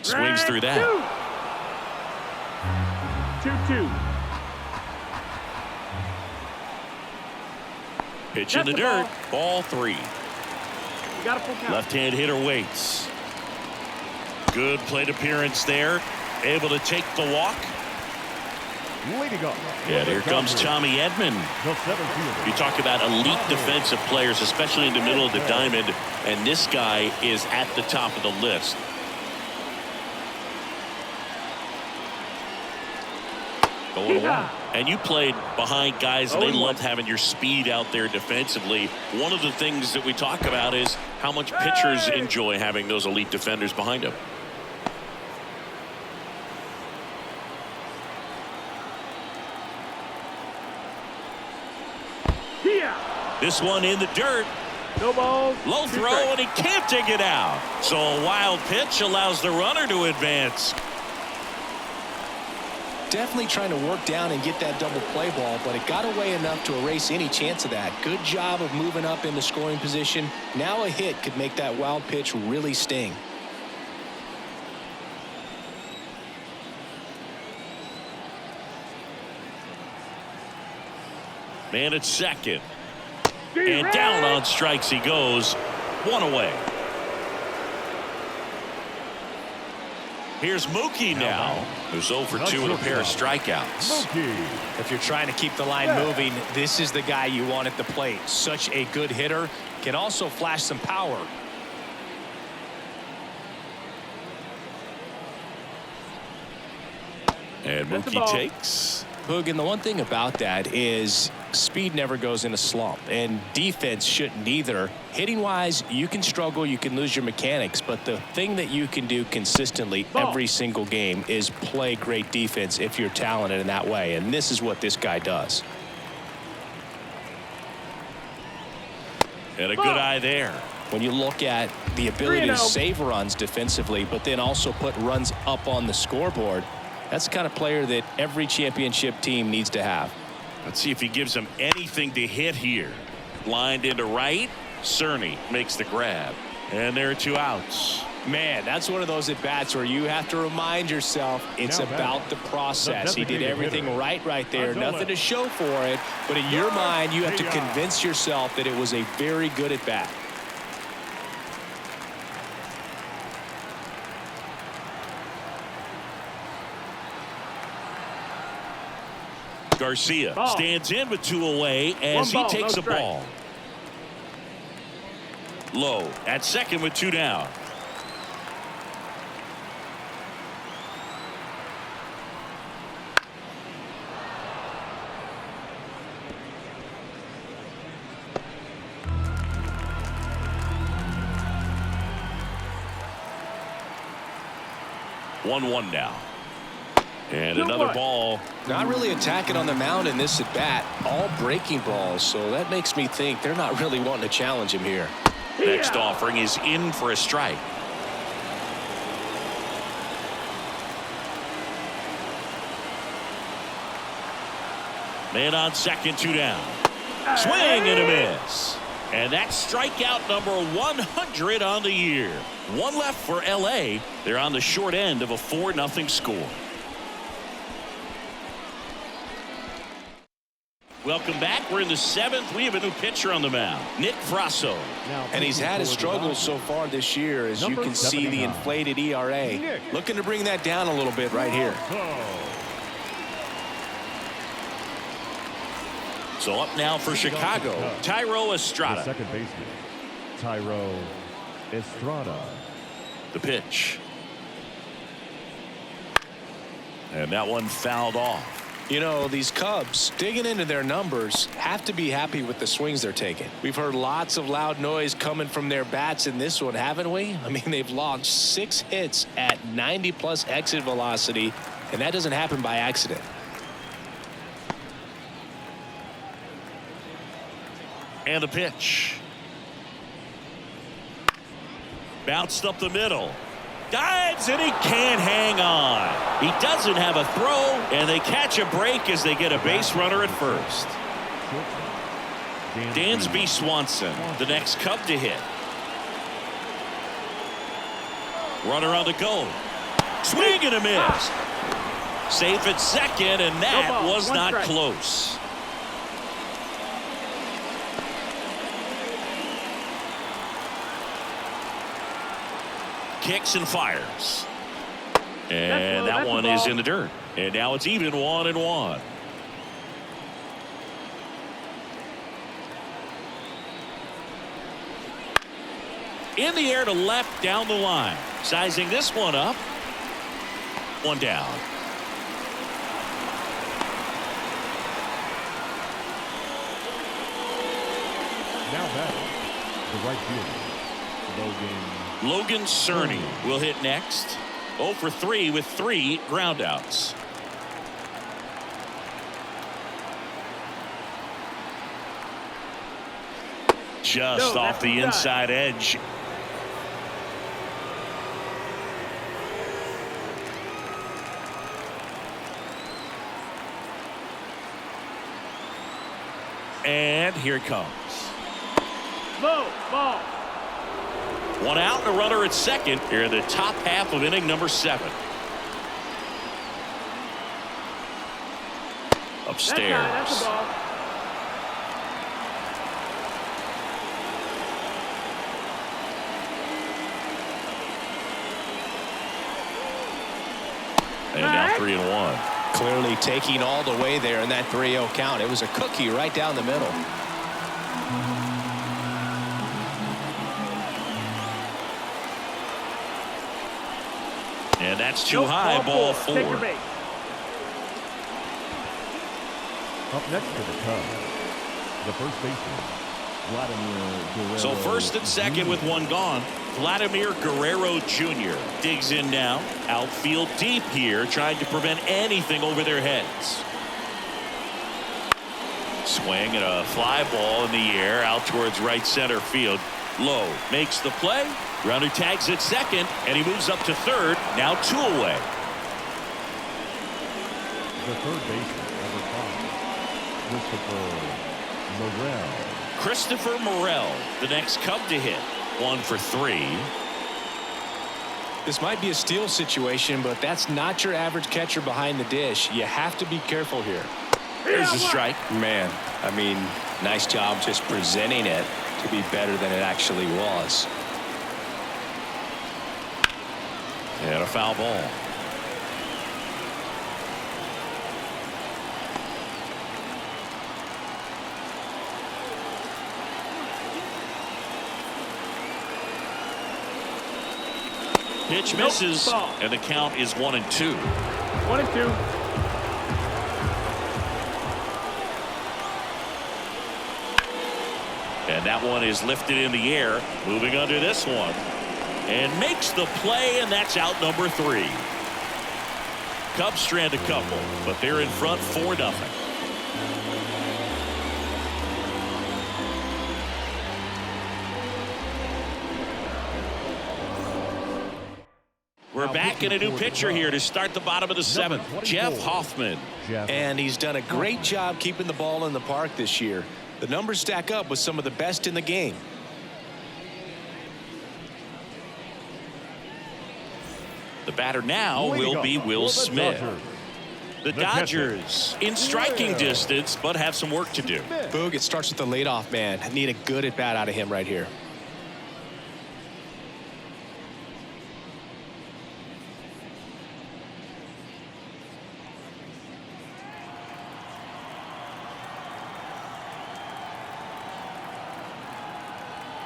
Swings through that. 2-2. Pitch in the dirt. Ball 3. You got a full count. Left-hand hitter waits. Good plate appearance there. Able to take the walk. Leading up. Yeah, here comes Tommy Edman. The 7th. You talk about elite defensive players, especially in the middle of the diamond, and this guy is at the top of the list. Going along. And you played behind guys, and they love having your speed out there defensively. One of the things that we talk about is how much pitchers enjoy having those elite defenders behind them. This one in the dirt. No balls. Low throw, and he can't dig it out. So a wild pitch allows the runner to advance. Definitely trying to work down and get that double play ball, but it got away enough to erase any chance of that. Good job of moving up into scoring position. Now a hit could make that wild pitch really sting. Man at second. And down on strikes he goes. One away. Here's Mookie now, who's 0 for 2 with a pair of strikeouts. If you're trying to keep the line moving, this is the guy you want at the plate. Such a good hitter. Can also flash some power. And Mookie takes. Hoog, and the one thing about that is speed never goes in a slump, and defense shouldn't either. Hitting wise, you can struggle, you can lose your mechanics, but the thing that you can do consistently every single game is play great defense if you're talented in that way, and this is what this guy does. And a good eye there. When you look at the ability to save runs defensively, but then also put runs up on the scoreboard, that's the kind of player that every championship team needs to have. Let's see if he gives them anything to hit here. Lined into right. Cerny makes the grab. And there are 2 outs. Man, that's one of those at-bats where you have to remind yourself it's about the process. He did everything right there. Nothing to show for it. But in your mind, you have to convince yourself that it was a very good at-bat. Garcia stands in with 2 away as he takes a ball. Low at second with 2 down. One now. And another ball. Not really attacking on the mound in this at bat. All breaking balls, so that makes me think they're not really wanting to challenge him here. Next offering is in for a strike. Man on second, 2 down. Swing and a miss. And that's strikeout number 100 on the year. 1 left for LA. They're on the short end of a 4-0 score. Welcome back. We're in the 7th. We have a new pitcher on the mound, Nick Frasso. And he's had his struggles so far this year, as you can see the inflated ERA. Looking to bring that down a little bit right here. So up now for Chicago, Thairo Estrada. The second baseman, Thairo Estrada. The pitch. And that one fouled off. You know, these Cubs, digging into their numbers, have to be happy with the swings they're taking. We've heard lots of loud noise coming from their bats in this one, haven't we? I mean, they've logged 6 hits at 90+ exit velocity, and that doesn't happen by accident. And the pitch. Bounced up the middle. Dives, and he can't hang on. He doesn't have a throw, and they catch a break as they get a base runner at first. Dansby Swanson, the next Cub to hit. Runner on the go. Swing and a miss. Safe at second, and that was not close. Kicks and fires. And that one is in the dirt. And now it's even 1-1. In the air to left down the line. Sizing this one up. One down. Now batting, the right fielder, Logan Cerny will hit next. 0 for 3 with 3 groundouts. Just off the inside edge. And here it comes. Low ball. One out and a runner at second here in the top half of inning number 7. Upstairs. That's a ball. And now 3-1. Clearly taking all the way there in that 3-0 count. It was a cookie right down the middle. And that's too high. Ball 4. Take your base. Up next to the Cubs, the first baseman, Vladimir Guerrero. So first and second with one gone. Vladimir Guerrero Jr. digs in now. Outfield deep here, trying to prevent anything over their heads. Swing and a fly ball in the air out towards right center field. Low makes the play. Runner tags at second, and he moves up to third. Now 2 away. The third baseman, number 5, Christopher Morel, the next Cub to hit. 1 for 3. This might be a steal situation, but that's not your average catcher behind the dish. You have to be careful here. Here's the strike. Man, I mean, nice job just presenting it to be better than it actually was. And a foul ball. Pitch misses, and the count is 1-2. 1-2. And that one is lifted in the air, moving under this one. And makes the play, and that's out number 3. Cubs strand a couple, but they're in front 4-0. We're back in a new pitcher here to start the bottom of the 7th. Jeff Hoffman. And he's done a great job keeping the ball in the park this year. The numbers stack up with some of the best in the game. The batter now will be Will Smith. The Dodgers in striking distance, but have some work to do. Boog, it starts with the leadoff man. Need a good at bat out of him right here.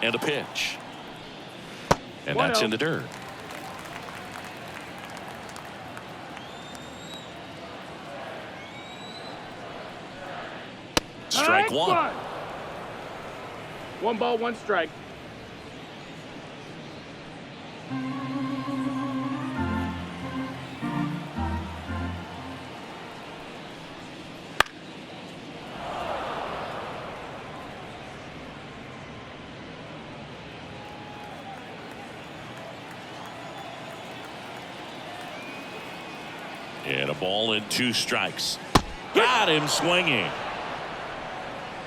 And a pitch. And that's in the dirt. Strike 1. 1 ball, 1 strike. And a ball and 2 strikes. Got him swinging.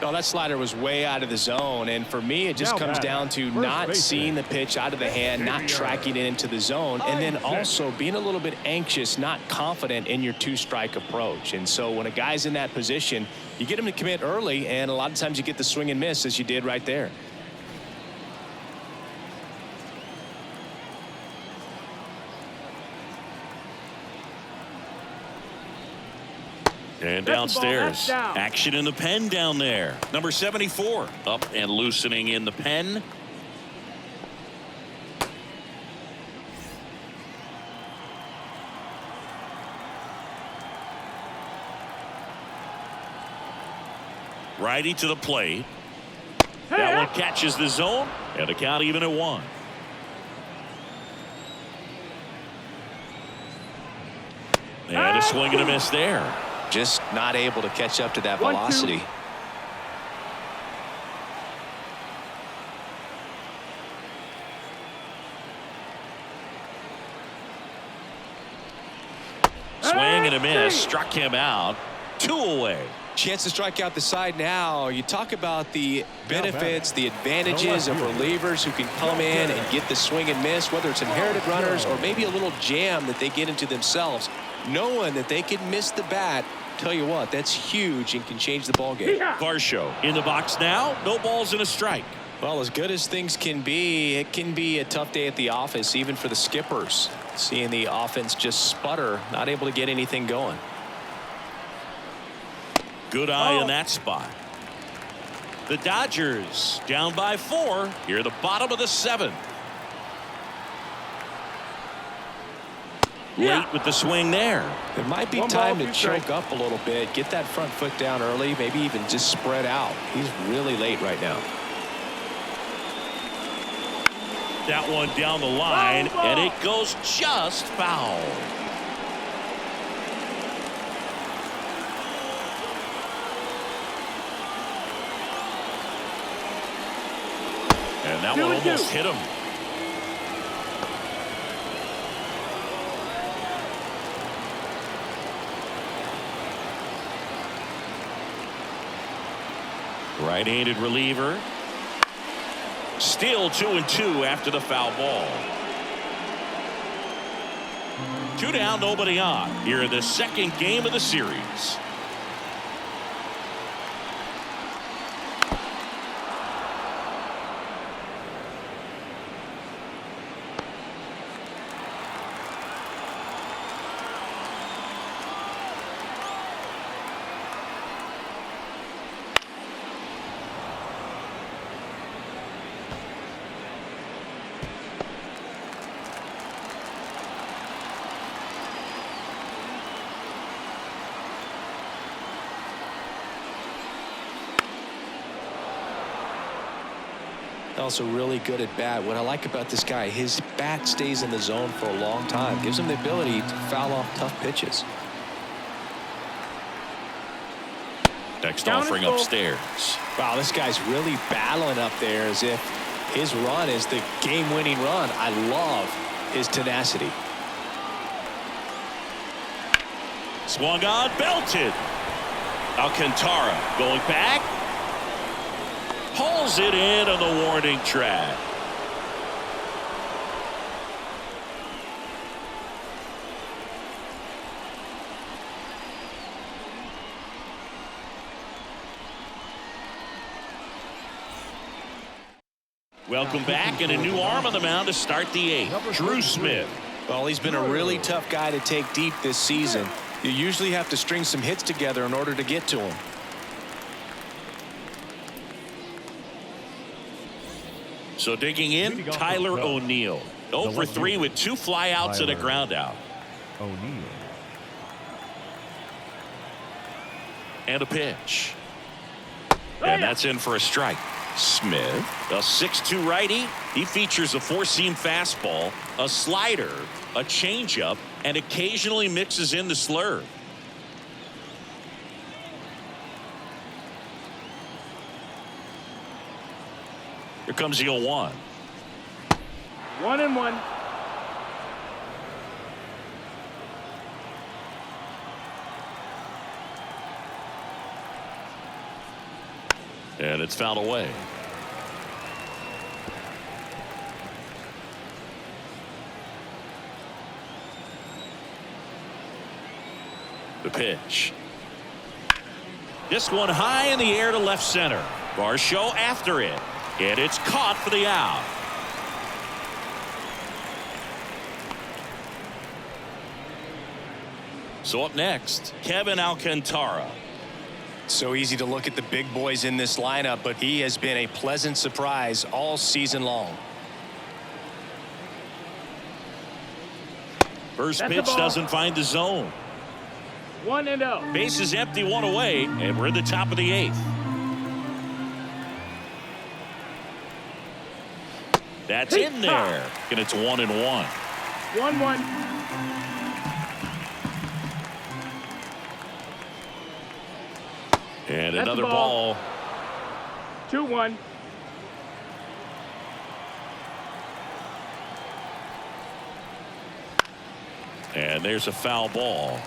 Oh, that slider was way out of the zone, and for me it just comes down to not seeing the pitch out of the hand, not tracking it into the zone, and then also being a little bit anxious, not confident in your 2-strike approach. And so when a guy's in that position, you get him to commit early, and a lot of times you get the swing and miss, as you did right there. And downstairs, action in the pen down there. Number 74 up and loosening in the pen. Righty to the plate. That one catches the zone, and a count even at 1. And a swing and a miss there. Just not able to catch up to that velocity. 2. Swing and a miss. Struck him out. 2 away. Chance to strike out the side now. You talk about the benefits, the advantages of relievers who can come in and get the swing and miss, whether it's inherited runners or maybe a little jam that they get into themselves. Knowing that they can miss the bat, tell you what, that's huge and can change the ball game. Varsho in the box now. No balls and a strike. Well, as good as things can be, it can be a tough day at the office, even for the skippers. Seeing the offense just sputter, not able to get anything going. Good eye in that spot. The Dodgers down by 4 here at the bottom of the 7th. Late with the swing there. It might be time to choke up a little bit, get that front foot down early, maybe even just spread out. He's really late right now. That one down the line, and it goes just foul. And that one almost hit him. Right-handed reliever. Still 2-2 after the foul ball. 2 down, nobody on here in the 2nd game of the series. Also really good at bat. What I like about this guy, his bat stays in the zone for a long time. Gives him the ability to foul off tough pitches. Next offering upstairs. Wow, this guy's really battling up there as if his run is the game-winning run. I love his tenacity. Swung on, belted. Alcantara going back. Pulls it in on the warning track. Welcome back, and a new arm on the mound to start the 8th. Drew Smith. Well, he's been a really tough guy to take deep this season. You usually have to string some hits together in order to get to him. So digging in, Tyler O'Neill. 0 for 3 with 2 flyouts and a ground out. O'Neill. And a pitch. And that's in for a strike. Smith, a 6'2 righty. He features a 4-seam fastball, a slider, a changeup, and occasionally mixes in the slurve. Here comes the 0-1. 1-1. And it's fouled away. The pitch. This one high in the air to left center. Varsho after it. And it's caught for the out. So up next, Kevin Alcantara. So easy to look at the big boys in this lineup, but he has been a pleasant surprise all season long. First pitch doesn't find the zone. 1-0. Base is empty, one away, and we're in the top of the 8th. That's in there, and it's 1-1. 1-1. And That's another the ball. ball. 2-1. And there's a foul ball.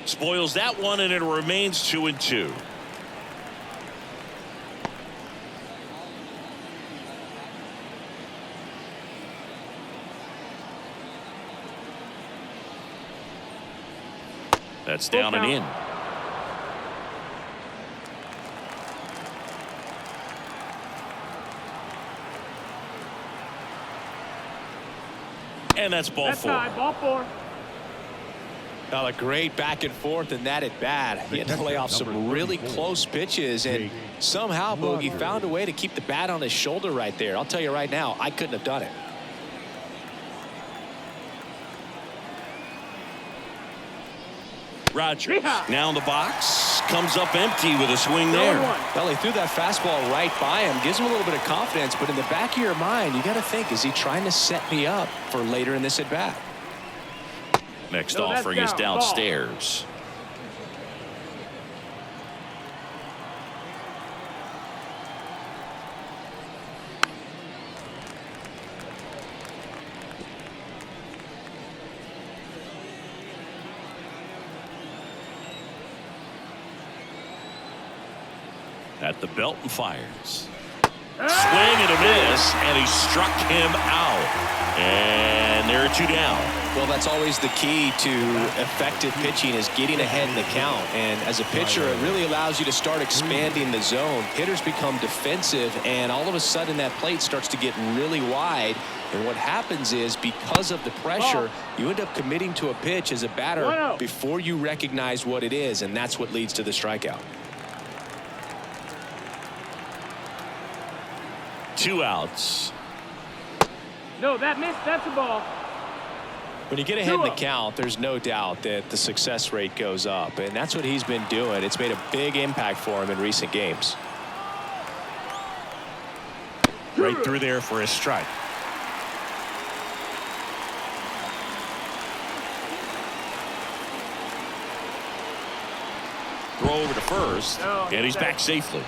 Spoils that one, and it remains 2-2. That's down and in. And that's ball 4. Ball 4. Well, a great back and forth in that at bat. He had to lay off some really close pitches, and somehow Boogie found a way to keep the bat on his shoulder right there. I'll tell you right now, I couldn't have done it. Rogers now in the box, comes up empty with a swing there. Well, he threw that fastball right by him, gives him a little bit of confidence, but in the back of your mind, you got to think, is he trying to set me up for later in this at bat? Next offering is downstairs. At the belt and fires. Swing and a miss, and he struck him out. And there are 2 down. Well, that's always the key to effective pitching, is getting ahead in the count. And as a pitcher, it really allows you to start expanding the zone. Hitters become defensive, and all of a sudden that plate starts to get really wide. And what happens is, because of the pressure, you end up committing to a pitch as a batter before you recognize what it is, and that's what leads to the strikeout. 2 outs. No, that missed. That's a ball. When you get ahead in the count, there's no doubt that the success rate goes up, and that's what he's been doing. It's made a big impact for him in recent games. Right through there for a strike. Throw over to first, and he's back safely.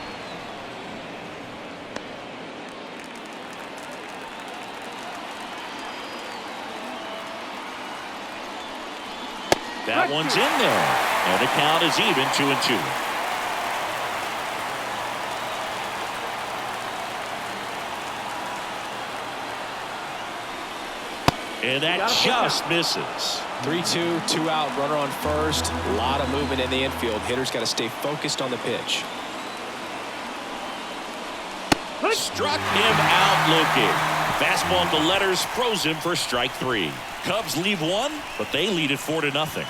That one's in there, and the count is even 2-2. And that just misses. 3-2, 2 out, runner on first. A lot of movement in the infield. Hitters got to stay focused on the pitch. Struck him out looking. Fastball to letters, froze him for strike 3. Cubs leave 1, but they lead it 4-0.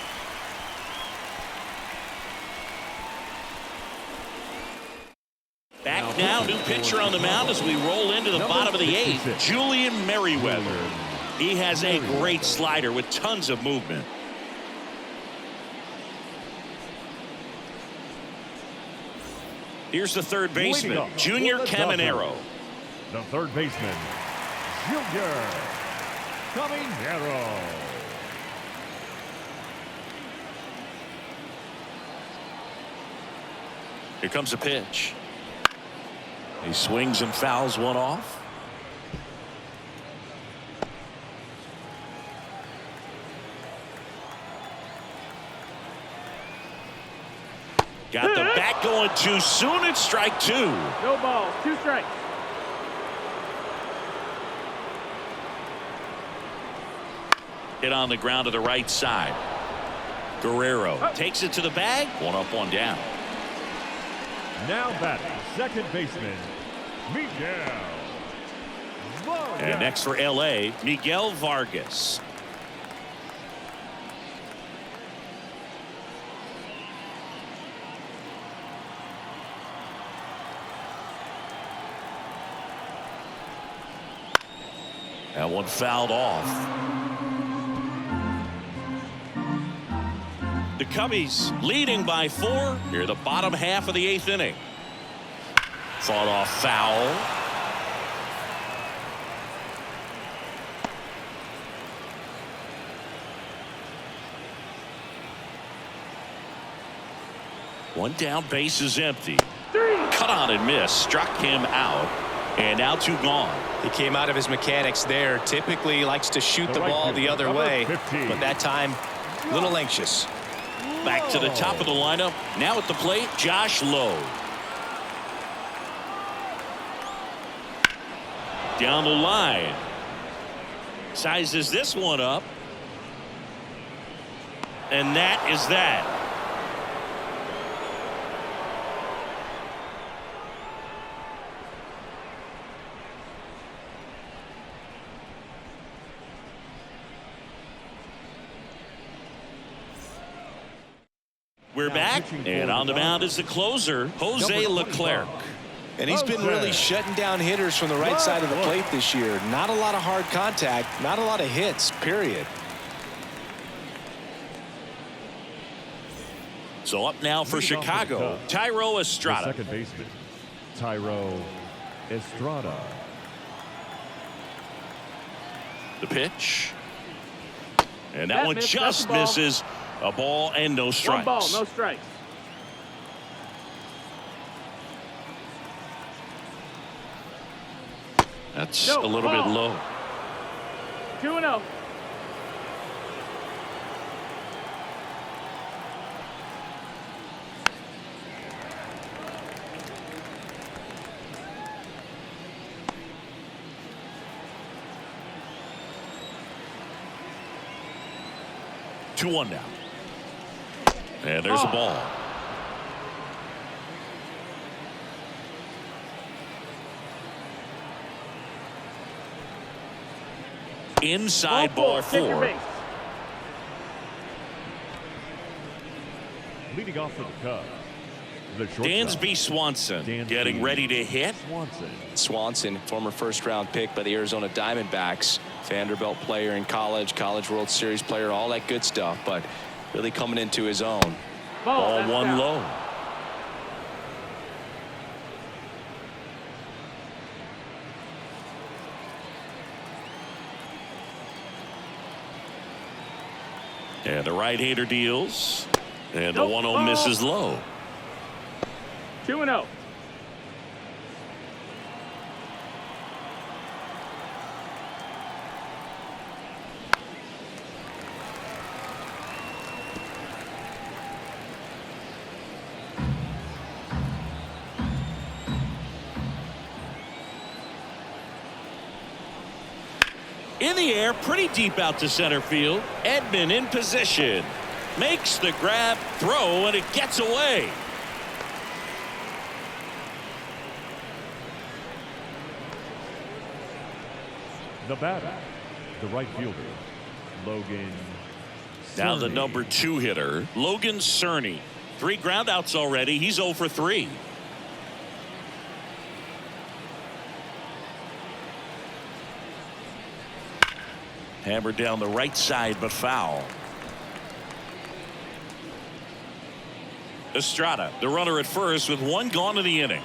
Back now, new pitcher on the mound as we roll into the bottom of the 8th. Julian Merriweather. He has a great slider with tons of movement. Here's the third baseman, Junior Caminero. The third baseman, Junior Caminero. Here comes a pitch. He swings and fouls one off. Got the bat going too soon. It's strike 2. No balls. 2 strikes. Hit on the ground to the right side. Guerrero takes it to the bag. 1 up, 1 down. Now batting, second baseman, Miguel. And next for L.A., Miguel Vargas. That one fouled off. The Cubbies leading by 4 here the bottom half of the 8th inning. Fought off foul. One down, base is empty. 3. Cut on and miss. Struck him out. And now 2 gone. He came out of his mechanics there. Typically he likes to shoot the ball the other way, but that time a little anxious. Back to the top of the lineup. Now at the plate, Josh Lowe. Down the line. Sizes this one up. And that is that. We're back, and on the mound is the closer, Jose Leclerc. And he's been really shutting down hitters from the right side of the plate this year. Not a lot of hard contact, not a lot of hits, period. So up now for Chicago, Thairo Estrada. Second baseman, Thairo Estrada. The pitch. And that one just misses. A ball and no strikes. 1 ball, no strikes. That's a little bit low. 2-0. Two one now. And there's a ball. Inside ball 4. Leading off for the Cubs, the shortstop, Dansby Swanson getting ready to hit. Swanson, former first-round pick by the Arizona Diamondbacks, Vanderbilt player in college, College World Series player, all that good stuff, but really coming into his own. Ball 1 low. And the right-hander deals. And the 1-0 misses low. 2-0. In the air, pretty deep out to center field. Edman in position. Makes the grab, throw, and it gets away. The batter, the right fielder, Logan Now the Cerny. number 2 hitter, Logan Cerny. 3 groundouts already. He's 0 for 3. Hammered down the right side, but foul. Estrada, the runner at first with 1 gone in the inning.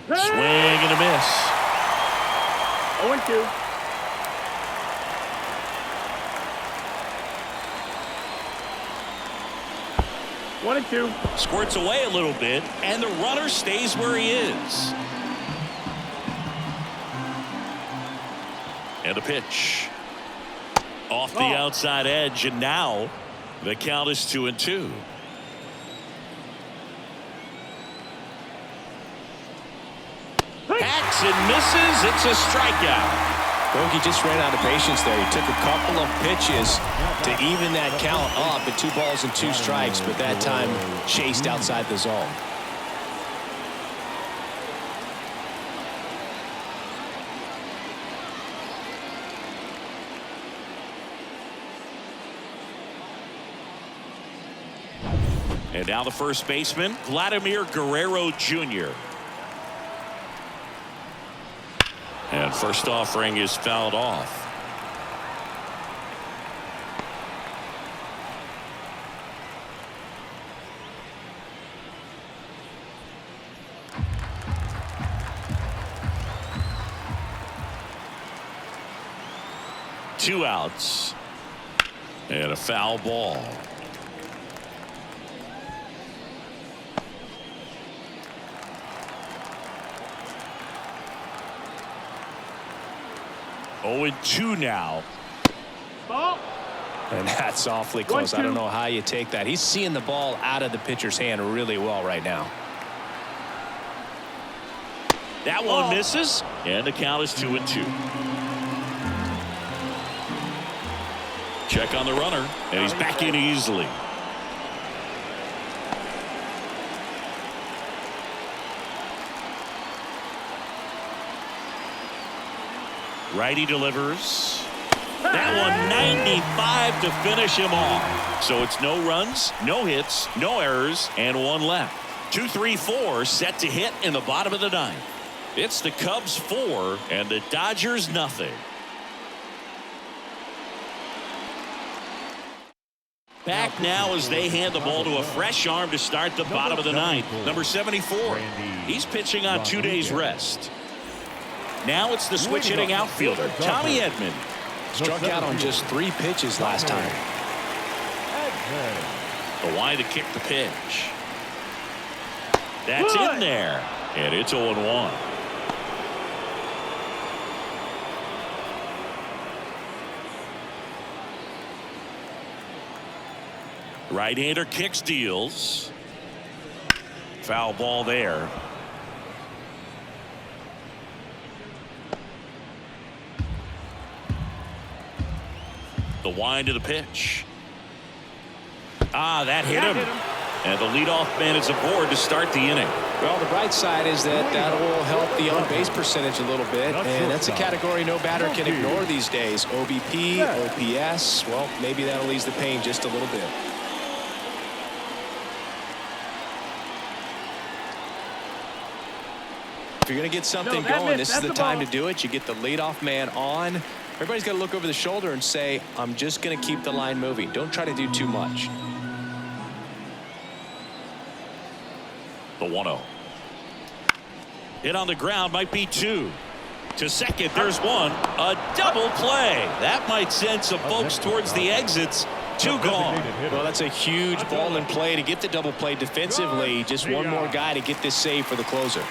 Swing and a miss. 0-2. One and two. Squirts away a little bit, and the runner stays where he is. And a pitch. Off the outside edge, and now The count is 2-2. Hacks and misses. It's a strikeout. Mookie just ran out of patience there. He took a couple of pitches to even that count up at 2 balls and 2 strikes, but that time chased outside the zone. And now the first baseman, Vladimir Guerrero Jr. And first offering is fouled off. Two outs. And a foul ball. Oh, and 2 now. Ball. And that's awfully close. I don't know how you take that. He's seeing the ball out of the pitcher's hand really well right now. That one misses, and the count is 2-2. Check on the runner, and he's back in easily. Righty delivers. That one 95 to finish him off. So it's no runs, no hits, no errors, and 1 left. 2-3-4 set to hit in the bottom of the 9th. It's the Cubs 4 and the Dodgers nothing. Back now as they hand the ball to a fresh arm to start the bottom of the 9th. Number 74. He's pitching on 2 days rest. Now it's the switch hitting outfielder, Tommy Edman. Struck out on just 3 pitches last time. The line to kick the pitch. That's in there. And it's 0-1. Right-hander kicks, deals. Foul ball there. The wind to the pitch. That hit him. And the leadoff man is aboard to start the inning. Well, the bright side is that will help the on-base percentage a little bit, and that's a category no batter can ignore these days. OBP, OPS, well, maybe that'll ease the pain just a little bit. If you're going to get something going, this is the time to do it. You get the leadoff man on. Everybody's got to look over the shoulder and say, I'm just going to keep the line moving. Don't try to do too much. The 1-0. Hit on the ground, might be 2. To second, there's 1. A double play. That might send some folks towards the exits. 2 gone. Well, that's a huge ball in play to get the double play defensively. Just one more guy to get this save for the closer.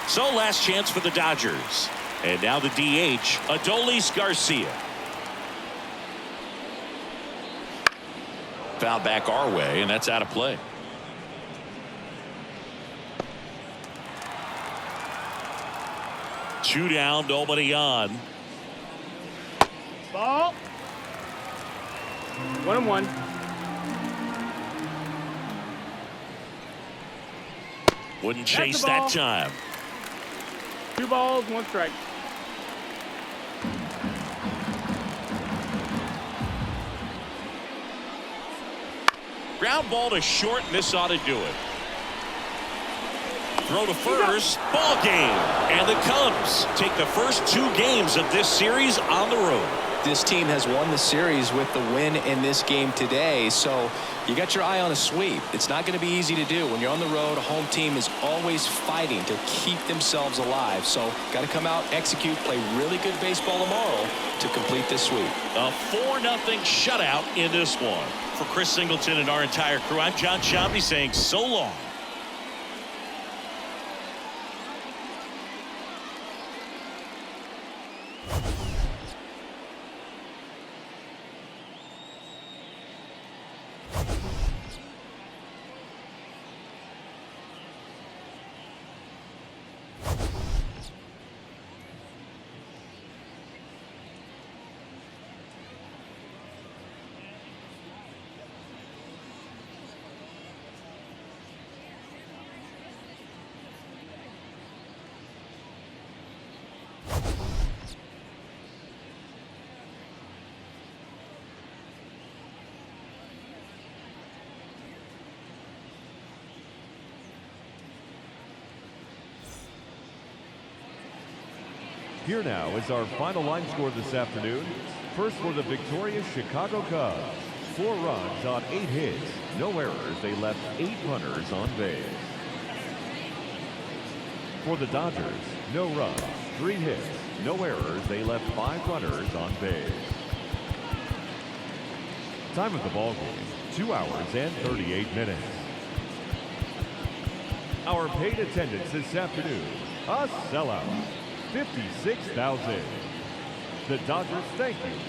So last chance for the Dodgers. And now the DH, Adolis Garcia. Foul back our way, and that's out of play. Two down, nobody on. Ball. 1-1. Wouldn't chase that time. 2 balls, 1 strike. Ground ball to short, and this ought to do it. Throw to first, ball game. And the Cubs take the first 2 games of this series on the road. This team has won the series with the win in this game today, so you got your eye on a sweep. It's not going to be easy to do. When you're on the road, a home team is always fighting to keep themselves alive. So got to come out, execute, play really good baseball tomorrow to complete this sweep. A 4-0 shutout in this one. For Chris Singleton and our entire crew, I'm John Shambi saying so long. Here now is our final line score this afternoon. First for the victorious Chicago Cubs. 4 runs on 8 hits. No errors. They left 8 runners on base. For the Dodgers, no runs, 3 hits. No errors. They left 5 runners on base. Time of the ball game, 2 hours and 38 minutes. Our paid attendance this afternoon, a sellout, 56,000. The Dodgers thank you